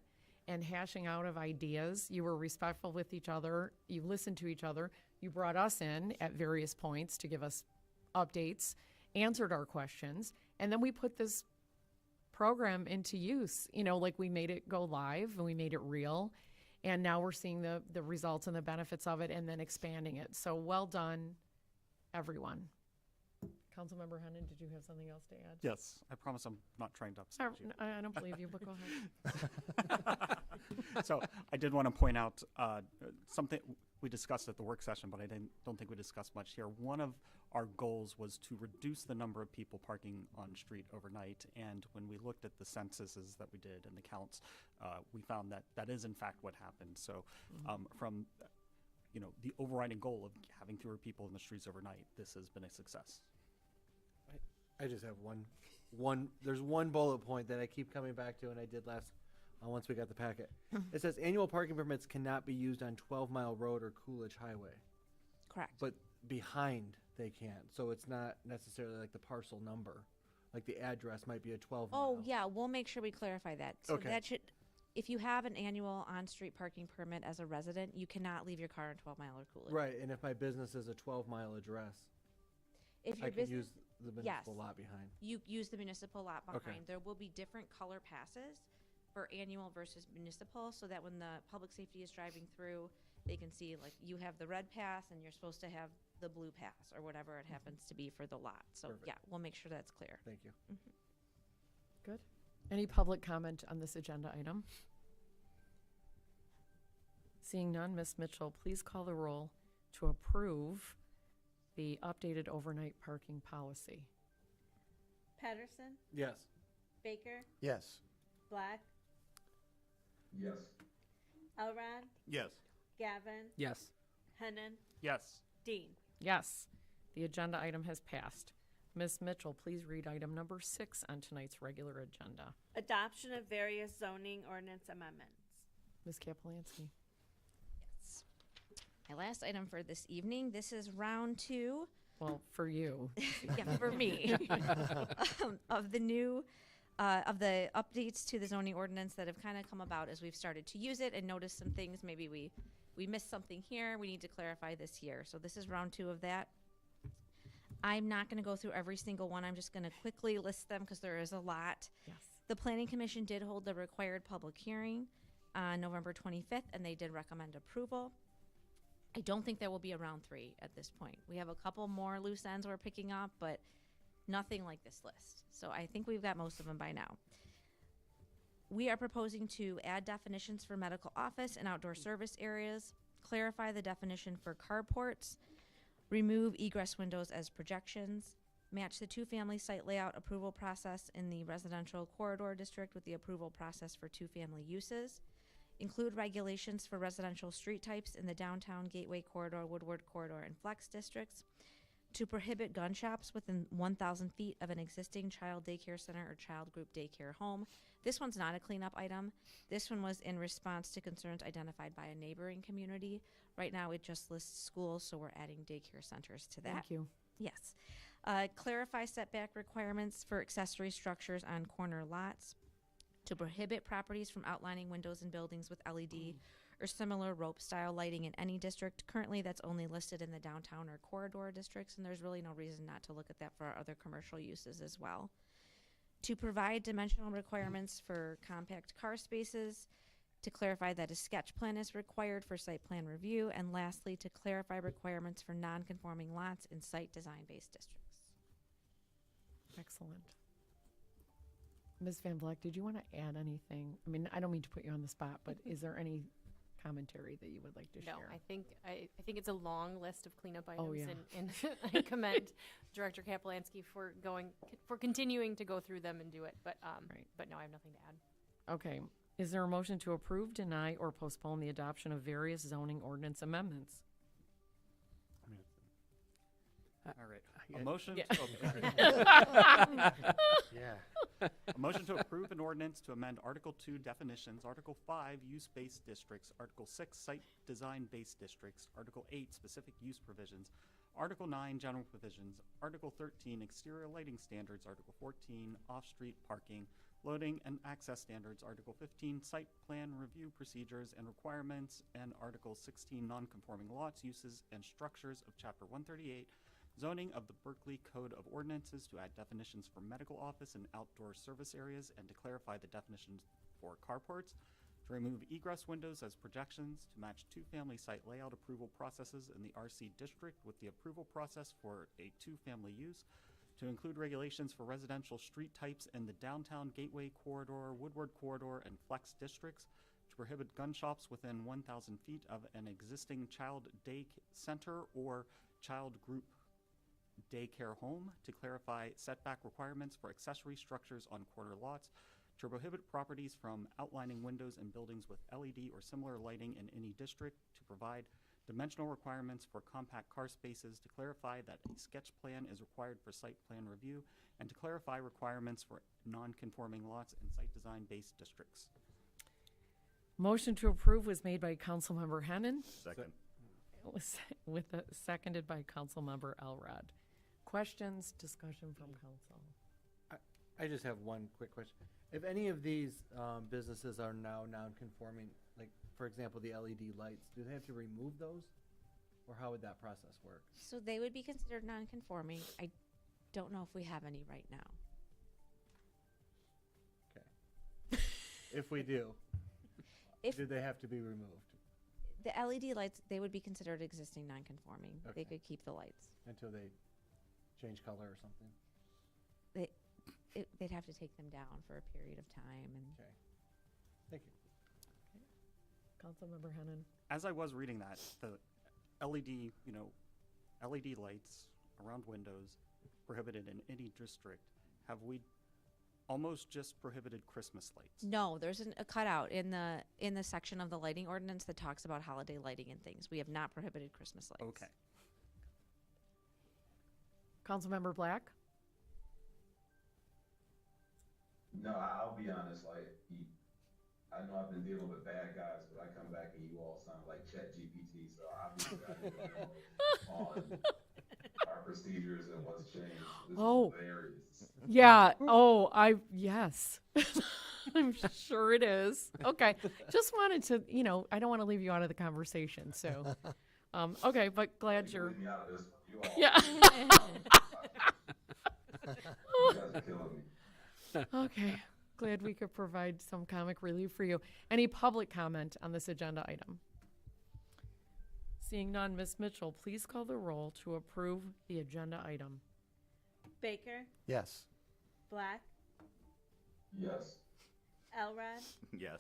and hashing out of ideas. You were respectful with each other. You listened to each other. You brought us in at various points to give us updates, answered our questions, and then we put this program into use. You know, like we made it go live and we made it real, and now we're seeing the results and the benefits of it, and then expanding it. So well done, everyone. Councilmember Hennon, did you have something else to add? Yes, I promise I'm not trying to upset you. I don't believe you, but go ahead. So I did want to point out something we discussed at the work session, but I don't think we discussed much here. One of our goals was to reduce the number of people parking on street overnight, and when we looked at the censuses that we did and the counts, we found that that is in fact what happened. So from you know, the overriding goal of having fewer people in the streets overnight, this has been a success. I just have one. There's one bullet point that I keep coming back to, and I did last once we got the packet. It says annual parking permits cannot be used on 12 Mile Road or Coolidge Highway. Correct. But behind they can, so it's not necessarily like the parcel number, like the address might be a 12 mile. Oh yeah, we'll make sure we clarify that. So Okay. that should, if you have an annual on-street parking permit as a resident, you cannot leave your car in 12 Mile or Coolidge. Right, and if my business is a 12 mile address, If your I can business, use the municipal lot behind. you use the municipal lot behind. Okay. There will be different color passes for annual versus municipal, so that when the public safety is driving through, they can see, like, you have the red pass and you're supposed to have the blue pass or whatever it happens to be for the lot. So Perfect. yeah, we'll make sure that's clear. Thank you. Good. Any public comment on this agenda item? Seeing none, Ms. Mitchell, please call the roll to approve the updated overnight parking policy. Patterson, Yes. Baker, Yes. Black, Yes. Elrod, Yes. Gavin, Yes. Hennon, Yes. Dean. Yes, the agenda item has passed. Ms. Mitchell, please read item number 6 on tonight's regular agenda. Adoption of various zoning ordinance amendments. Ms. Kaplansky. My last item for this evening, this is round 2. Well, for you. Yeah, for me. Of the new, of the updates to the zoning ordinance that have kind of come about as we've started to use it and noticed some things. Maybe we missed something here. We need to clarify this here. So this is round 2 of that. I'm not going to go through every single one. I'm just going to quickly list them because there is a lot. Yes. The Planning Commission did hold the required public hearing on November 25th, and they did recommend approval. I don't think there will be a round 3 at this point. We have a couple more loose ends we're picking up, but nothing like this list. So I think we've got most of them by now. We are proposing to add definitions for medical office and outdoor service areas, clarify the definition for carports, remove egress windows as projections, match the 2-family site layout approval process in the residential corridor district with the approval process for 2-family uses, include regulations for residential street types in the downtown Gateway Corridor, Woodward Corridor, and Flex districts, to prohibit gun shops within 1,000 feet of an existing child daycare center or child group daycare home. This one's not a cleanup item. This one was in response to concerns identified by a neighboring community. Right now, it just lists schools, so we're adding daycare centers to that. Thank you. Yes. Clarify setback requirements for accessory structures on corner lots, to prohibit properties from outlining windows and buildings with LED or similar rope-style lighting in any district. Currently, that's only listed in the downtown or corridor districts, and there's really no reason not to look at that for our other commercial uses as well. To provide dimensional requirements for compact car spaces, to clarify that a sketch plan is required for site plan review, and lastly, to clarify requirements for non-conforming lots in site design-based districts. Excellent. Ms. Van Vleck, did you want to add anything? I mean, I don't mean to put you on the spot, but is there any commentary that you would like to No, share? I think it's a long list of cleanup items, Oh, yeah. and I commend Director Kapolansky for continuing to go through them and do it. But Right. but no, I have nothing to add. Okay. Is there a motion to approve, deny, or postpone the adoption of various zoning ordinance amendments? All right. A motion, Yeah. Yeah. a motion to approve an ordinance to amend Article 2 definitions, Article 5 use-based districts, Article 6 site design-based districts, Article 8 specific use provisions, Article 9 general provisions, Article 13 exterior lighting standards, Article 14 off-street parking, loading and access standards, Article 15 site plan review procedures and requirements, and Article 16 non-conforming lots, uses, and structures of Chapter 138 zoning of the Berkley Code of Ordinances, to add definitions for medical office and outdoor service areas, and to clarify the definitions for carports, to remove egress windows as projections, to match 2-family site layout approval processes in the RC district with the approval process for a 2-family use, to include regulations for residential street types in the downtown Gateway Corridor, Woodward Corridor, and Flex districts, to prohibit gun shops within 1,000 feet of an existing child day center or child group daycare home, to clarify setback requirements for accessory structures on corner lots, to prohibit properties from outlining windows and buildings with LED or similar lighting in any district, to provide dimensional requirements for compact car spaces, to clarify that a sketch plan is required for site plan review, and to clarify requirements for non-conforming lots in site design-based districts. Motion to approve was made by Councilmember Hennon. Second. It was seconded by Councilmember Elrod. Questions, discussion from council? I just have one quick question. If any of these businesses are now non-conforming, like, for example, the LED lights, do they have to remove those? Or how would that process work? So they would be considered non-conforming. I don't know if we have any right now. Okay. If we do, If do they have to be removed the LED lights, they would be considered existing non-conforming. They Okay. could keep the lights. until they change color or something? They'd have to take them down for a period of time. And Okay. Thank you. Councilmember Hennon. As I was reading that, the LED, LED lights around windows prohibited in any district, have we almost just prohibited Christmas lights? no, there's a cutout in the section of the lighting ordinance that talks about holiday lighting and things. We have not prohibited Christmas lights. Okay. Councilmember Black? No, I'll be honest, I know I've been dealing with bad guys, but I come back and you all sound like Chat GPT. So obviously I need a memo on our procedures and what's changed. This Oh. is hilarious. Yeah. Oh, yes. I'm sure it is. Okay. Just wanted to, I don't want to leave you out of the conversation. So, okay, but glad You you're. leave me out of this one. You all. Yeah. You guys are killing me. Okay. Glad we could provide some comic relief for you. Any public comment on this agenda item? Seeing none, Ms. Mitchell, please call the roll to approve the agenda item. Baker, Yes. Black, Yes. Elrod, Yes.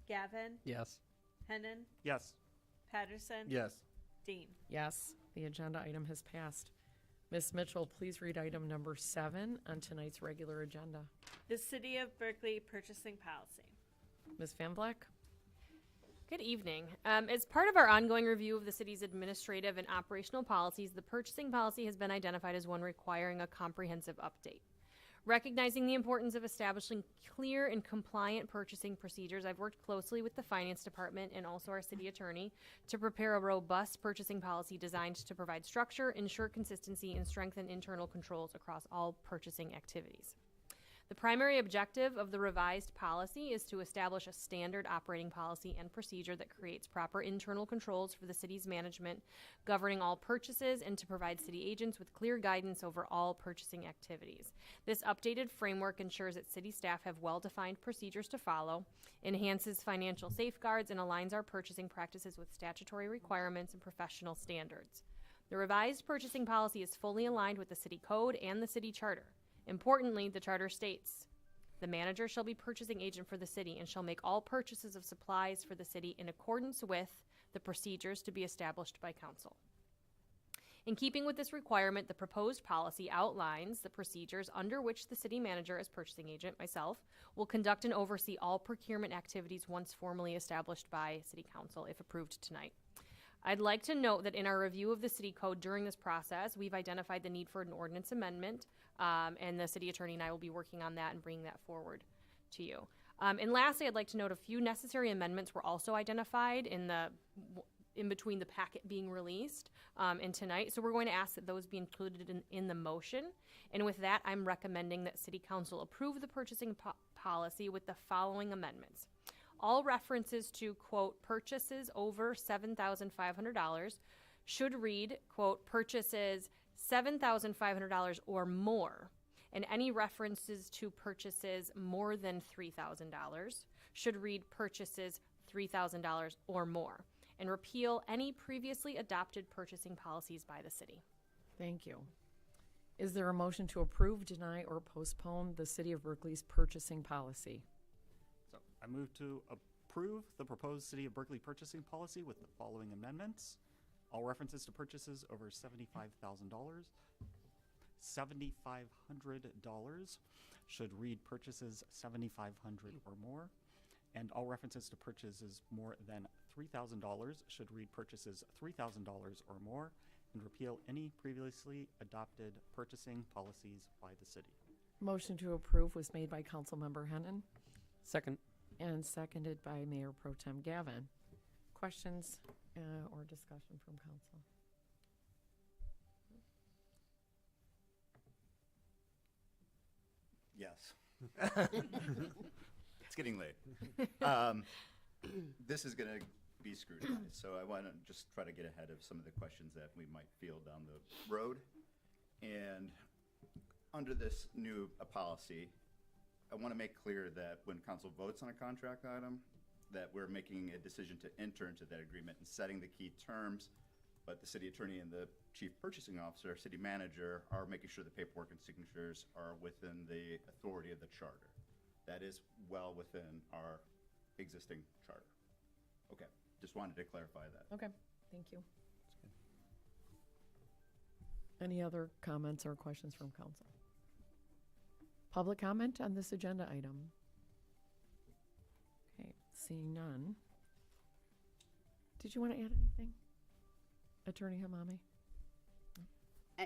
Gavin, Yes. Hennon, Yes. Patterson, Yes. Dean. Yes, the agenda item has passed. Ms. Mitchell, please read item number 7 on tonight's regular agenda. The City of Berkeley Purchasing Policy. Ms. Van Vleck? Good evening. As part of our ongoing review of the city's administrative and operational policies, the purchasing policy has been identified as one requiring a comprehensive update. Recognizing the importance of establishing clear and compliant purchasing procedures, I've worked closely with the Finance Department and also our city attorney to prepare a robust purchasing policy designed to provide structure, ensure consistency, and strengthen internal controls across all purchasing activities. The primary objective of the revised policy is to establish a standard operating policy and procedure that creates proper internal controls for the city's management, governing all purchases, and to provide city agents with clear guidance over all purchasing activities. This updated framework ensures that city staff have well-defined procedures to follow, enhances financial safeguards, and aligns our purchasing practices with statutory requirements and professional standards. The revised purchasing policy is fully aligned with the city code and the city charter. Importantly, the charter states, the manager shall be purchasing agent for the city and shall make all purchases of supplies for the city in accordance with the procedures to be established by council. In keeping with this requirement, the proposed policy outlines the procedures under which the city manager as purchasing agent, myself, will conduct and oversee all procurement activities once formally established by city council if approved tonight. I'd like to note that in our review of the city code during this process, we've identified the need for an ordinance amendment, and the city attorney and I will be working on that and bringing that forward to you. And lastly, I'd like to note a few necessary amendments were also identified in between the packet being released and tonight. So we're going to ask that those be included in the motion. And with that, I'm recommending that City Council approve the purchasing policy with the following amendments. All references to, quote, purchases over $7,500 should read, quote, purchases $7,500 or more. And any references to purchases more than $3,000 should read purchases $3,000 or more. And repeal any previously adopted purchasing policies by the city. Thank you. Is there a motion to approve, deny, or postpone the City of Berkeley's purchasing policy? So I move to approve the proposed City of Berkeley purchasing policy with the following amendments. All references to purchases over $75,000, $7,500 should read purchases $7,500 or more, and all references to purchases more than $3,000 should read purchases $3,000 or more, and repeal any previously adopted purchasing policies by the city. Motion to approve was made by Councilmember Hennon Second. and seconded by Mayor Pro Tem Gavin. Questions or discussion from council? Yes. It's getting late. This is going to be scrutinized, so I want to just try to get ahead of some of the questions that we might feel down the road. And under this new policy, I want to make clear that when council votes on a contract item, that we're making a decision to enter into that agreement and setting the key terms, but the city attorney and the chief purchasing officer, city manager, are making sure the paperwork and signatures are within the authority of the charter. That is well within our existing charter. Okay, just wanted to clarify that. Okay, thank you. Any other comments or questions from council? Public comment on this agenda item? Okay, seeing none. Did you want to add anything? Attorney Hamami?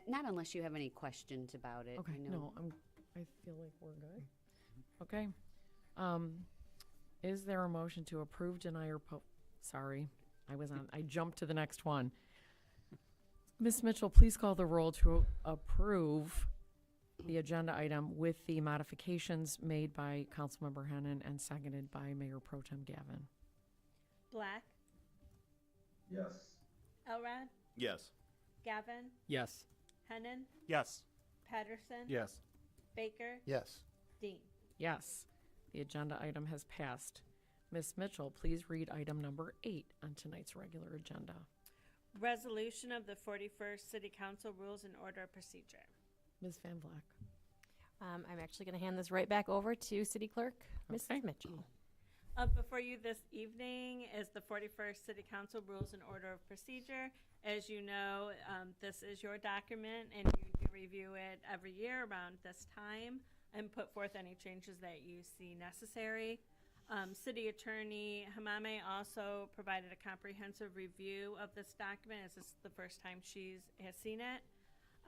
Not unless you have any questions about it. Okay, I know. no, I feel like we're good. Okay. Is there a motion to approve, deny, or sorry, I jumped to the next one. Ms. Mitchell, please call the roll to approve the agenda item with the modifications made by Councilmember Hennon and seconded by Mayor Pro Tem Gavin. Black, Yes. Elrod, Yes. Gavin, Yes. Hennon, Yes. Patterson, Yes. Baker, Yes. Dean. Yes, the agenda item has passed. Ms. Mitchell, please read item number 8 on tonight's regular agenda. Resolution of the 41st City Council Rules and Order of Procedure. Ms. Van Vleck. I'm actually going to hand this right back over to City Clerk, Mrs. Okay. Mitchell. Before you this evening is the 41st City Council Rules and Order of Procedure. As you know, this is your document, and you do review it every year around this time and put forth any changes that you see necessary. City Attorney Hamame also provided a comprehensive review of this document, as this is the first time she has seen it.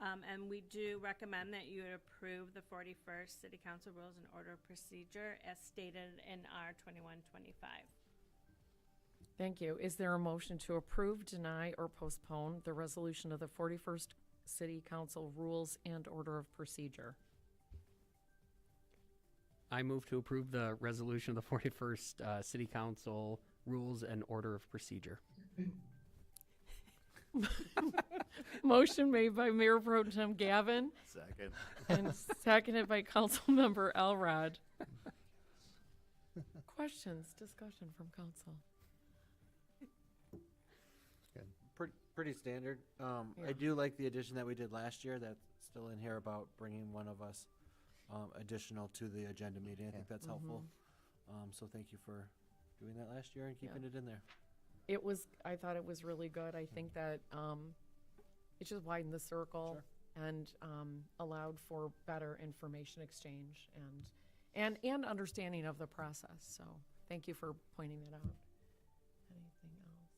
And we do recommend that you approve the 41st City Council Rules and Order of Procedure as stated in R 2125. Thank you. Is there a motion to approve, deny, or postpone the resolution of the 41st City Council Rules and Order of Procedure? I move to approve the resolution of the 41st City Council Rules and Order of Procedure. Motion made by Mayor Pro Tem Gavin Second. and seconded by Councilmember Elrod. Questions, discussion from council? Pretty standard. Yeah. I do like the addition that we did last year. That's still in here about bringing one of us additional to the agenda meeting. I think that's helpful. So thank you for doing that last year and keeping it in there. I thought it was really good. I think that it just widened the circle and allowed for better information exchange and understanding of the process. So thank you for pointing that out. Anything else?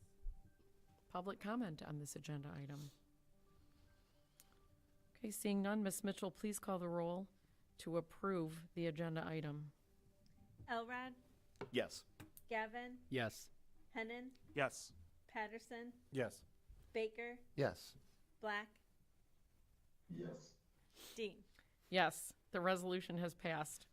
Public comment on this agenda item. Okay, seeing none, Ms. Mitchell, please call the roll to approve the agenda item. Elrod, Yes. Gavin, Yes. Hennon, Yes. Patterson, Yes. Baker, Yes. Black, Yes. Dean. Yes, the resolution has passed.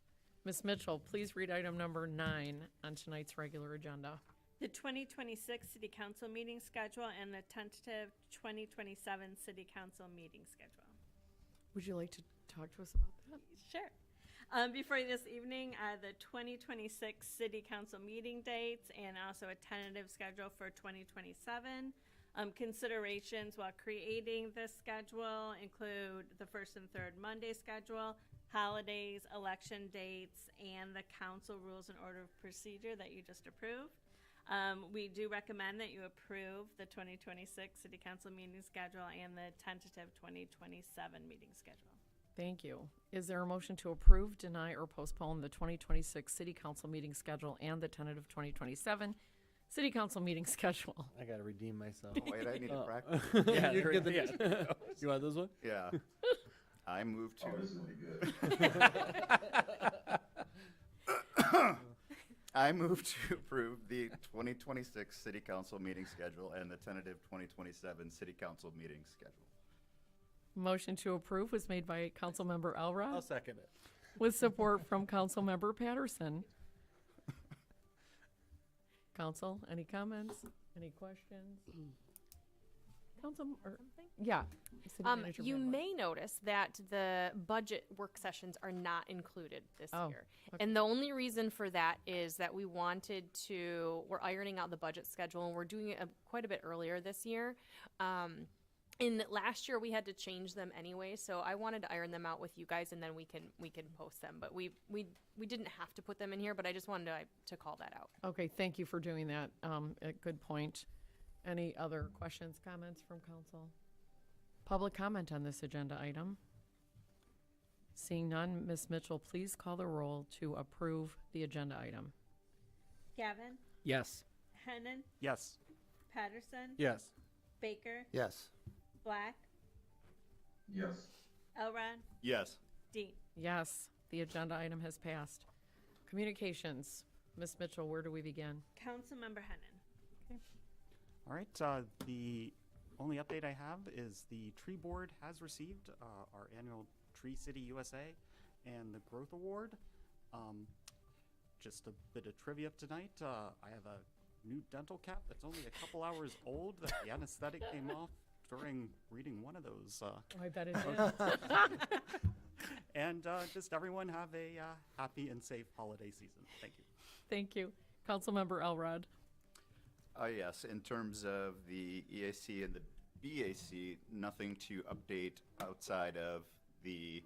Ms. Mitchell, please read item number 9 on tonight's regular agenda. The 2026 City Council meeting schedule and the tentative 2027 City Council meeting schedule. Would you like to talk to us about that? Sure. Before you this evening are the 2026 City Council meeting dates and also a tentative schedule for 2027. Considerations while creating this schedule include the first and third Monday schedule, holidays, election dates, and the council rules and order of procedure that you just approved. We do recommend that you approve the 2026 City Council meeting schedule and the tentative 2027 meeting schedule. Thank you. Is there a motion to approve, deny, or postpone the 2026 City Council meeting schedule and the tentative 2027 City Council meeting schedule? I got to redeem myself. Oh, wait, I need to practice. Yeah, Yeah, you, get the, yeah. you want this one? Yeah. I move to. Oh, this is gonna be good. I move to approve the 2026 City Council meeting schedule and the tentative 2027 City Council meeting schedule. Motion to approve was made by Councilmember Elrod I'll second it. with support from Councilmember Patterson. Council, any comments? Any questions? Council, yeah. City Manager You Van Vleck. may notice that the budget work sessions are not included this Oh, year. okay. And the only reason for that is that we're ironing out the budget schedule, and we're doing it quite a bit earlier this year. In last year, we had to change them anyway, so I wanted to iron them out with you guys, and then we can post them. But we didn't have to put them in here, but I just wanted to call that out. Okay, thank you for doing that. A good point. Any other questions, comments from council? Public comment on this agenda item? Seeing none, Ms. Mitchell, please call the roll to approve the agenda item. Gavin, Yes. Hennon, Yes. Patterson, Yes. Baker, Yes. Black, Yes. Yes. Dean. Yes, the agenda item has passed. Communications. Ms. Mitchell, where do we begin? Councilmember Hennan. All right, the only update I have is the tree board has received our annual Tree City USA and the Growth Award. Just a bit of trivia tonight. I have a new dental cap that's only a couple hours old that the anesthetic came off during reading one of those. I bet it did. And just everyone have a happy and safe holiday season. Thank you. Thank you. Councilmember Elrod. Yes, in terms of the EAC and the BAC, nothing to update outside of the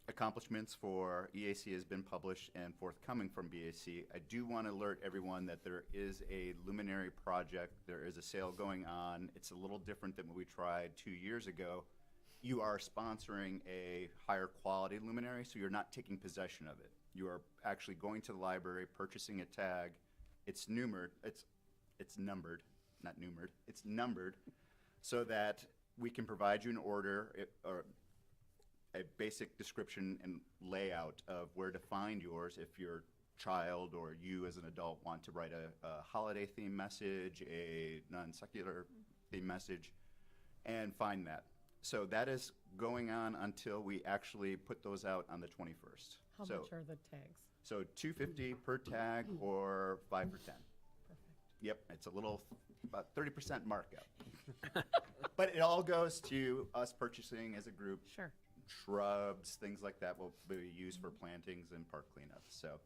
accomplishments for EAC has been published and forthcoming from BAC. I do want to alert everyone that there is a luminary project. There is a sale going on. It's a little different than what we tried 2 years ago. You are sponsoring a higher quality luminary, so you're not taking possession of it. You are actually going to the library, purchasing a tag. It's numbered. It's numbered, not numered. It's numbered, so that we can provide you an order or a basic description and layout of where to find yours if your child or you as an adult want to write a holiday theme message, a non-secular theme message, and find that. So that is going on until we actually put those out on the 21st. How so, much are the tags? So $250 per tag or 5 for 10. Perfect. Yep, it's a little, about 30% markup. But it all goes to us purchasing as a group. Sure. Shrubs, things like that will be used for plantings and park cleanups. So,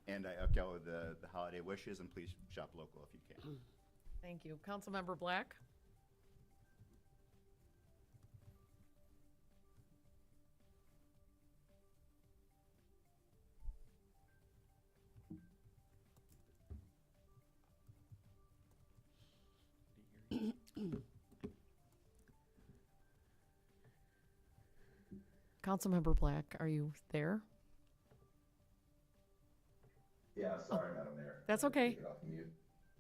and I echo the holiday wishes, and please shop local if you can. Thank you. Councilmember Black. Councilmember Black, are you there? Yeah, sorry, Madam Mayor. That's I had to okay. take it off mute.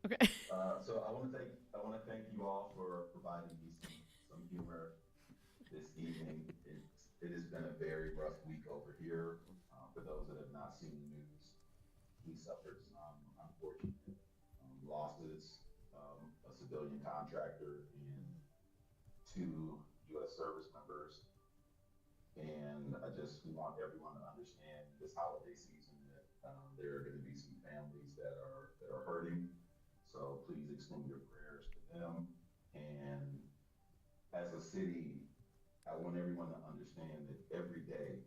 Okay. So I want to thank you all for providing me some humor this evening. It has been a very rough week over here. For those that have not seen the news, we suffered some unfortunate losses. A civilian contractor and 2 U.S. service members. And I just want everyone to understand this holiday season that there are going to be some families that are hurting. So please extend your prayers to them. And as a city, I want everyone to understand that every day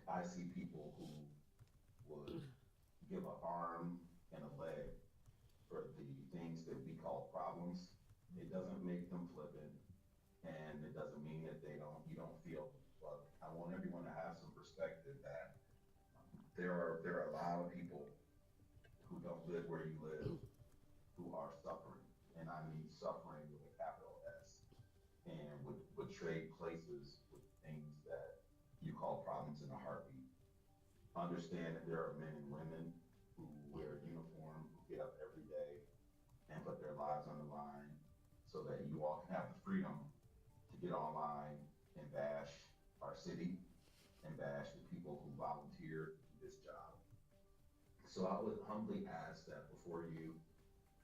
I see people who would give an arm and a leg for the things that we call problems. It doesn't make them flippant, and it doesn't mean that you don't feel them. But I want everyone to have some perspective that there are a lot of people who don't live where you live who are suffering, and I mean suffering with a capital S, and would trade places with things that you call problems in a heartbeat. Understand that there are men and women who wear a uniform, who get up every day and put their lives on the line so that you all can have the freedom to get online and bash our city and bash the people who volunteer to do this job. So I would humbly ask that before you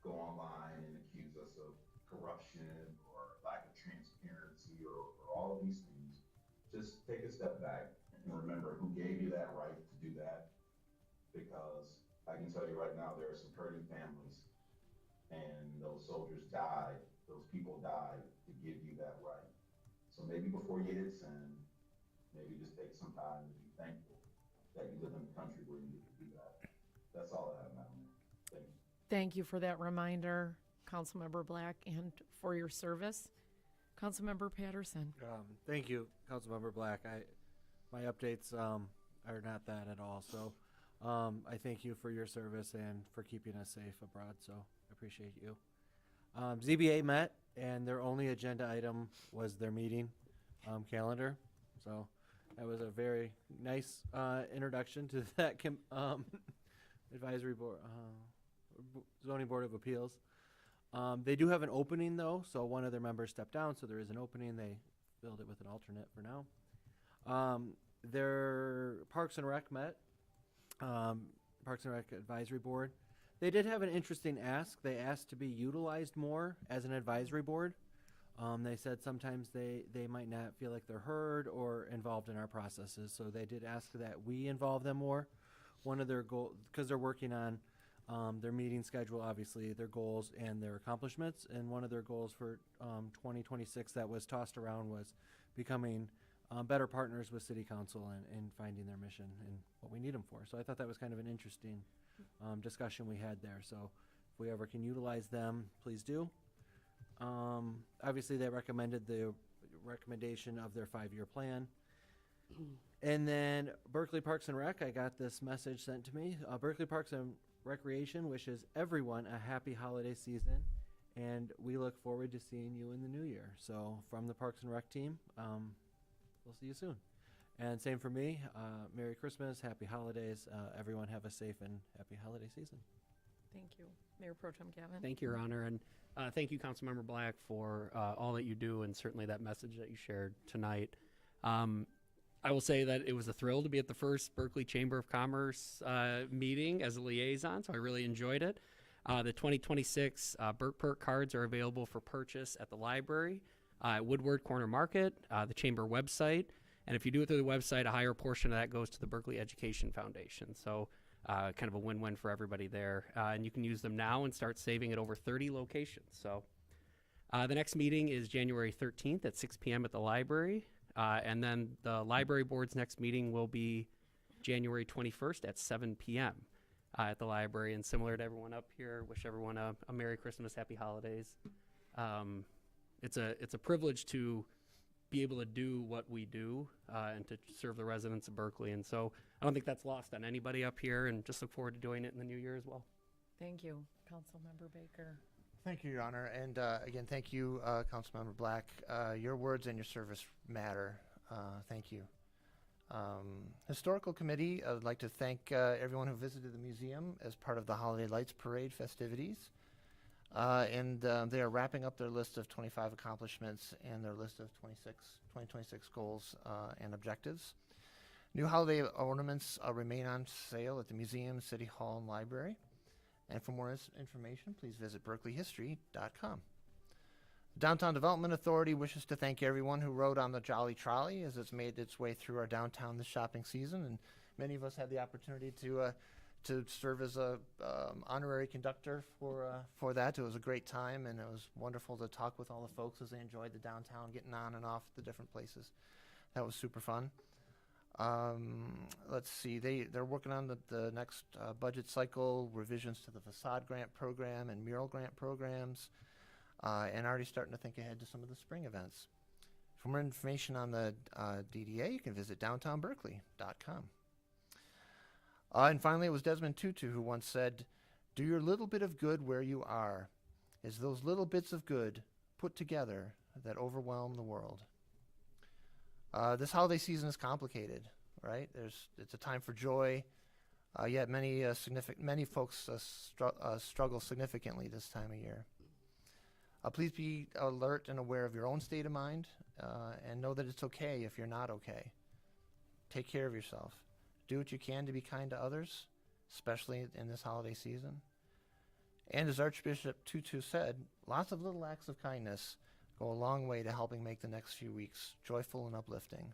go online and accuse us of corruption or lack of transparency or all of these things, just take a step back and remember who gave you that right to do that. Because I can tell you right now, there are some hurting families, and those soldiers died, those people died to give you that right. So maybe before you hit send, maybe just take some time to be thankful that you live in a country where you get to do that. That's all I have, Madam Mayor. Thank you. Thank you for that reminder, Councilmember Black, and for your service. Councilmember Patterson. Thank you, Councilmember Black. My updates are not that at all. So I thank you for your service and for keeping us safe abroad. So I appreciate you. ZBA met, and their only agenda item was their meeting calendar. So that was a very nice introduction to that advisory board, zoning board of appeals. They do have an opening though, so one of their members stepped down, so there is an opening. They filled it with an alternate for now. Their Parks and Rec met. Parks and Rec Advisory Board. They did have an interesting ask. They asked to be utilized more as an advisory board. They said sometimes they might not feel like they're heard or involved in our processes, so they did ask that we involve them more. One of their goals, because they're working on their meeting schedule, obviously, their goals and their accomplishments, and one of their goals for 2026 that was tossed around was becoming better partners with City Council and finding their mission and what we need them for. So I thought that was kind of an interesting discussion we had there. So if we ever can utilize them, please do. Obviously, they recommended the recommendation of their 5-year plan. And then Berkley Parks and Rec, I got this message sent to me. Berkley Parks and Recreation wishes everyone a happy holiday season, and we look forward to seeing you in the new year. So from the Parks and Rec team, we'll see you soon. And same for me. Merry Christmas, happy holidays. Everyone have a safe and happy holiday season. Thank you. Mayor Pro Tem Gavin. Thank you, Your Honor, and thank you, Councilmember Black, for all that you do and certainly that message that you shared tonight. I will say that it was a thrill to be at the first Berkley Chamber of Commerce meeting as a liaison, so I really enjoyed it. The 2026 Berk Perk cards are available for purchase at the library, at Woodward Corner Market, the Chamber website, and if you do it through the website, a higher portion of that goes to the Berkley Education Foundation. So kind of a win-win for everybody there. And you can use them now and start saving at over 30 locations. So the next meeting is January 13th at 6 p.m. at the library. And then the library board's next meeting will be January 21st at 7 p.m. At the library. And similar to everyone up here, wish everyone a Merry Christmas, Happy Holidays. It's a privilege to be able to do what we do and to serve the residents of Berkley. And so I don't think that's lost on anybody up here, and just look forward to doing it in the new year as well. Thank you, Councilmember Baker. Thank you, Your Honor. And again, thank you, Councilmember Black. Your words and your service matter. Thank you. Historical Committee, I would like to thank everyone who visited the museum as part of the Holiday Lights Parade festivities. And they are wrapping up their list of 25 accomplishments and their list of 2026 goals and objectives. New holiday ornaments remain on sale at the museum, City Hall, and library. And for more information, please visit berkleyhistory.com. The Downtown Development Authority wishes to thank everyone who rode on the Jolly Trolley as it's made its way through our downtown this shopping season. And many of us had the opportunity to serve as a honorary conductor for that. It was a great time, and it was wonderful to talk with all the folks as they enjoyed the downtown, getting on and off the different places. That was super fun. Let's see, they're working on the next budget cycle, revisions to the facade grant program and mural grant programs, and already starting to think ahead to some of the spring events. For more information on the DDA, you can visit downtownberkeley.com. And finally, it was Desmond Tutu who once said, "Do your little bit of good where you are. It's those little bits of good put together that overwhelm the world." This holiday season is complicated, right? It's a time for joy, yet many folks struggle significantly this time of year. Please be alert and aware of your own state of mind, and know that it's okay if you're not okay. Take care of yourself. Do what you can to be kind to others, especially in this holiday season. And as Archbishop Tutu said, lots of little acts of kindness go a long way to helping make the next few weeks joyful and uplifting.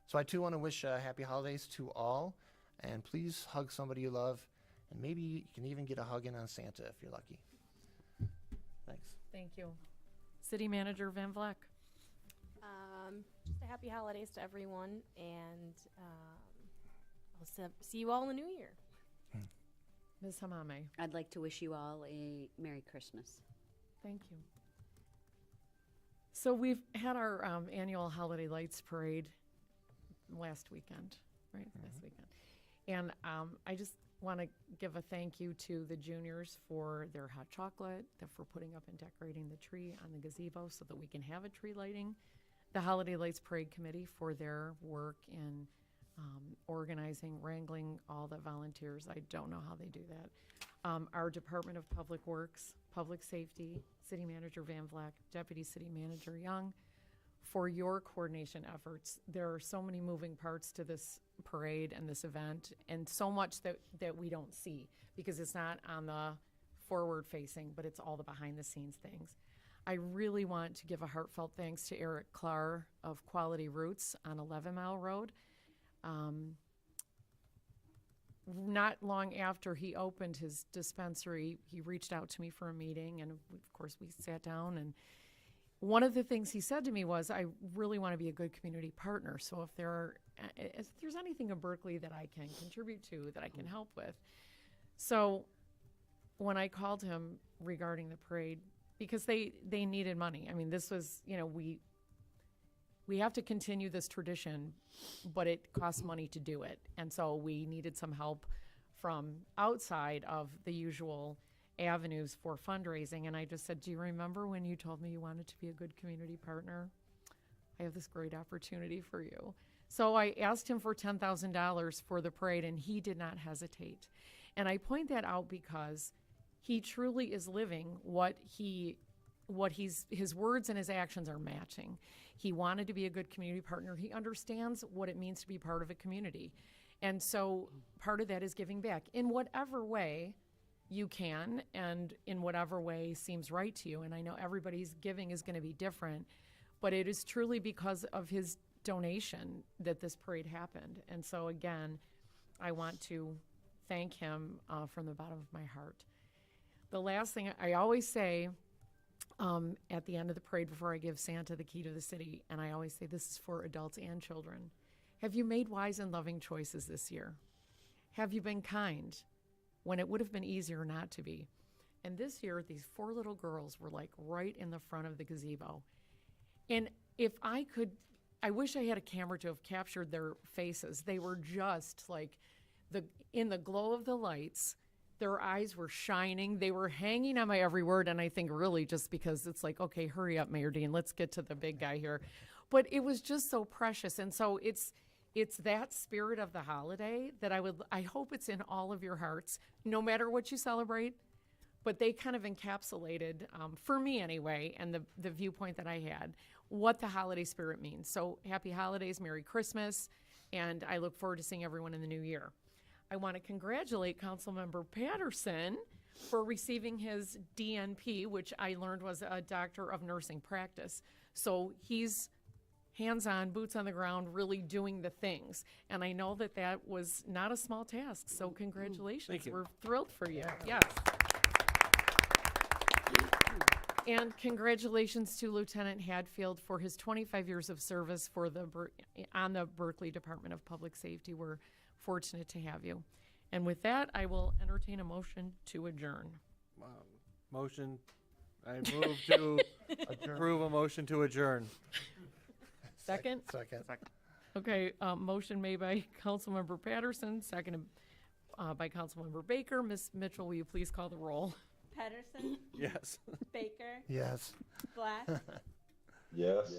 So I too want to wish happy holidays to all, and please hug somebody you love, and maybe you can even get a hug in on Santa if you're lucky. Thanks. Thank you. City Manager Van Vleck. Just a happy holidays to everyone, and I'll see you all in the new year. Ms. Hamame. I'd like to wish you all a Merry Christmas. Thank you. So we've had our annual Holiday Lights Parade last weekend, right? Last weekend. And I just want to give a thank you to the juniors for their hot chocolate, for putting up and decorating the tree on the gazebo so that we can have a tree lighting. The Holiday Lights Parade Committee for their work in organizing, wrangling all the volunteers. I don't know how they do that. Our Department of Public Works, Public Safety, City Manager Van Vleck, Deputy City Manager Young, for your coordination efforts. There are so many moving parts to this parade and this event, and so much that we don't see because it's not on the forward facing, but it's all the behind the scenes things. I really want to give a heartfelt thanks to Eric Clark of Quality Roots on 11 Mile Road. Not long after he opened his dispensary, he reached out to me for a meeting, and of course we sat down, and one of the things he said to me was, I really want to be a good community partner, so if there's anything in Berkeley that I can contribute to, that I can help with. So when I called him regarding the parade, because they needed money. I mean, this was, we have to continue this tradition, but it costs money to do it. And so we needed some help from outside of the usual avenues for fundraising. And I just said, do you remember when you told me you wanted to be a good community partner? I have this great opportunity for you. So I asked him for $10,000 for the parade, and he did not hesitate. And I point that out because he truly is living his words and his actions are matching. He wanted to be a good community partner. He understands what it means to be part of a community. And so part of that is giving back in whatever way you can and in whatever way seems right to you. And I know everybody's giving is going to be different, but it is truly because of his donation that this parade happened. And so again, I want to thank him from the bottom of my heart. The last thing I always say at the end of the parade before I give Santa the key to the city, and I always say this is for adults and children. Have you made wise and loving choices this year? Have you been kind when it would have been easier not to be? And this year, these 4 little girls were like right in the front of the gazebo. And if I could, I wish I had a camera to have captured their faces. They were just like in the glow of the lights. Their eyes were shining. They were hanging on my every word, and I think really just because it's like, okay, hurry up, Mayor Dean, let's get to the big guy here. But it was just so precious, and so it's that spirit of the holiday that I hope it's in all of your hearts, no matter what you celebrate. But they kind of encapsulated, for me anyway, and the viewpoint that I had, what the holiday spirit means. So happy holidays, Merry Christmas, and I look forward to seeing everyone in the new year. I want to congratulate Councilmember Patterson for receiving his DNP, which I learned was a Doctor of Nursing Practice. So he's hands-on, boots on the ground, really doing the things. And I know that was not a small task, so congratulations. Thank you. We're thrilled for you. Yes. And congratulations to Lieutenant Hadfield for his 25 years of service on the Berkeley Department of Public Safety. We're fortunate to have you. And with that, I will entertain a motion to adjourn. Motion. I move to approve a motion to adjourn. Second? Second. Okay, motion made by Councilmember Patterson, seconded by Councilmember Baker. Ms. Mitchell, will you please call the roll? Patterson, Yes. Baker, Yes. Black, Yes.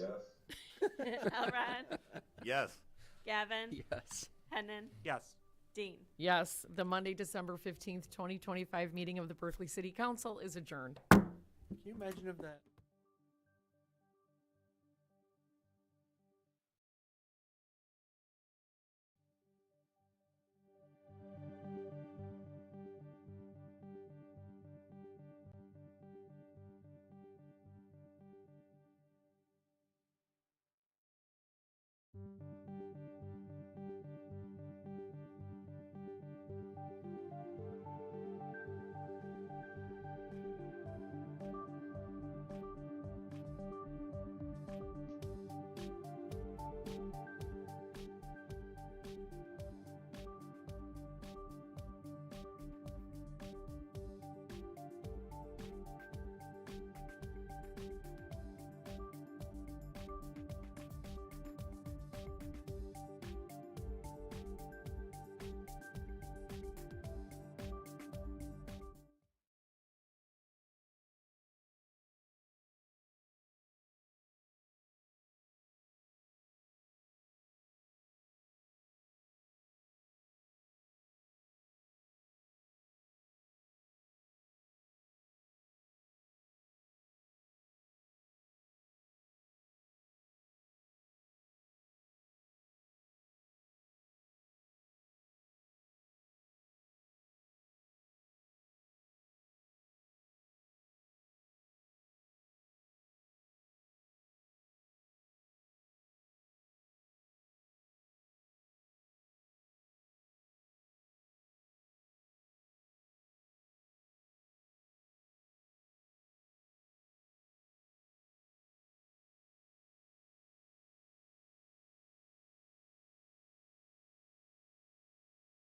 Elrod, Yes. Gavin, Yes. Hennon, Yes. Dean. Yes, the Monday, December 15th, 2025 meeting of the Berkeley City Council is adjourned. Can you imagine if that?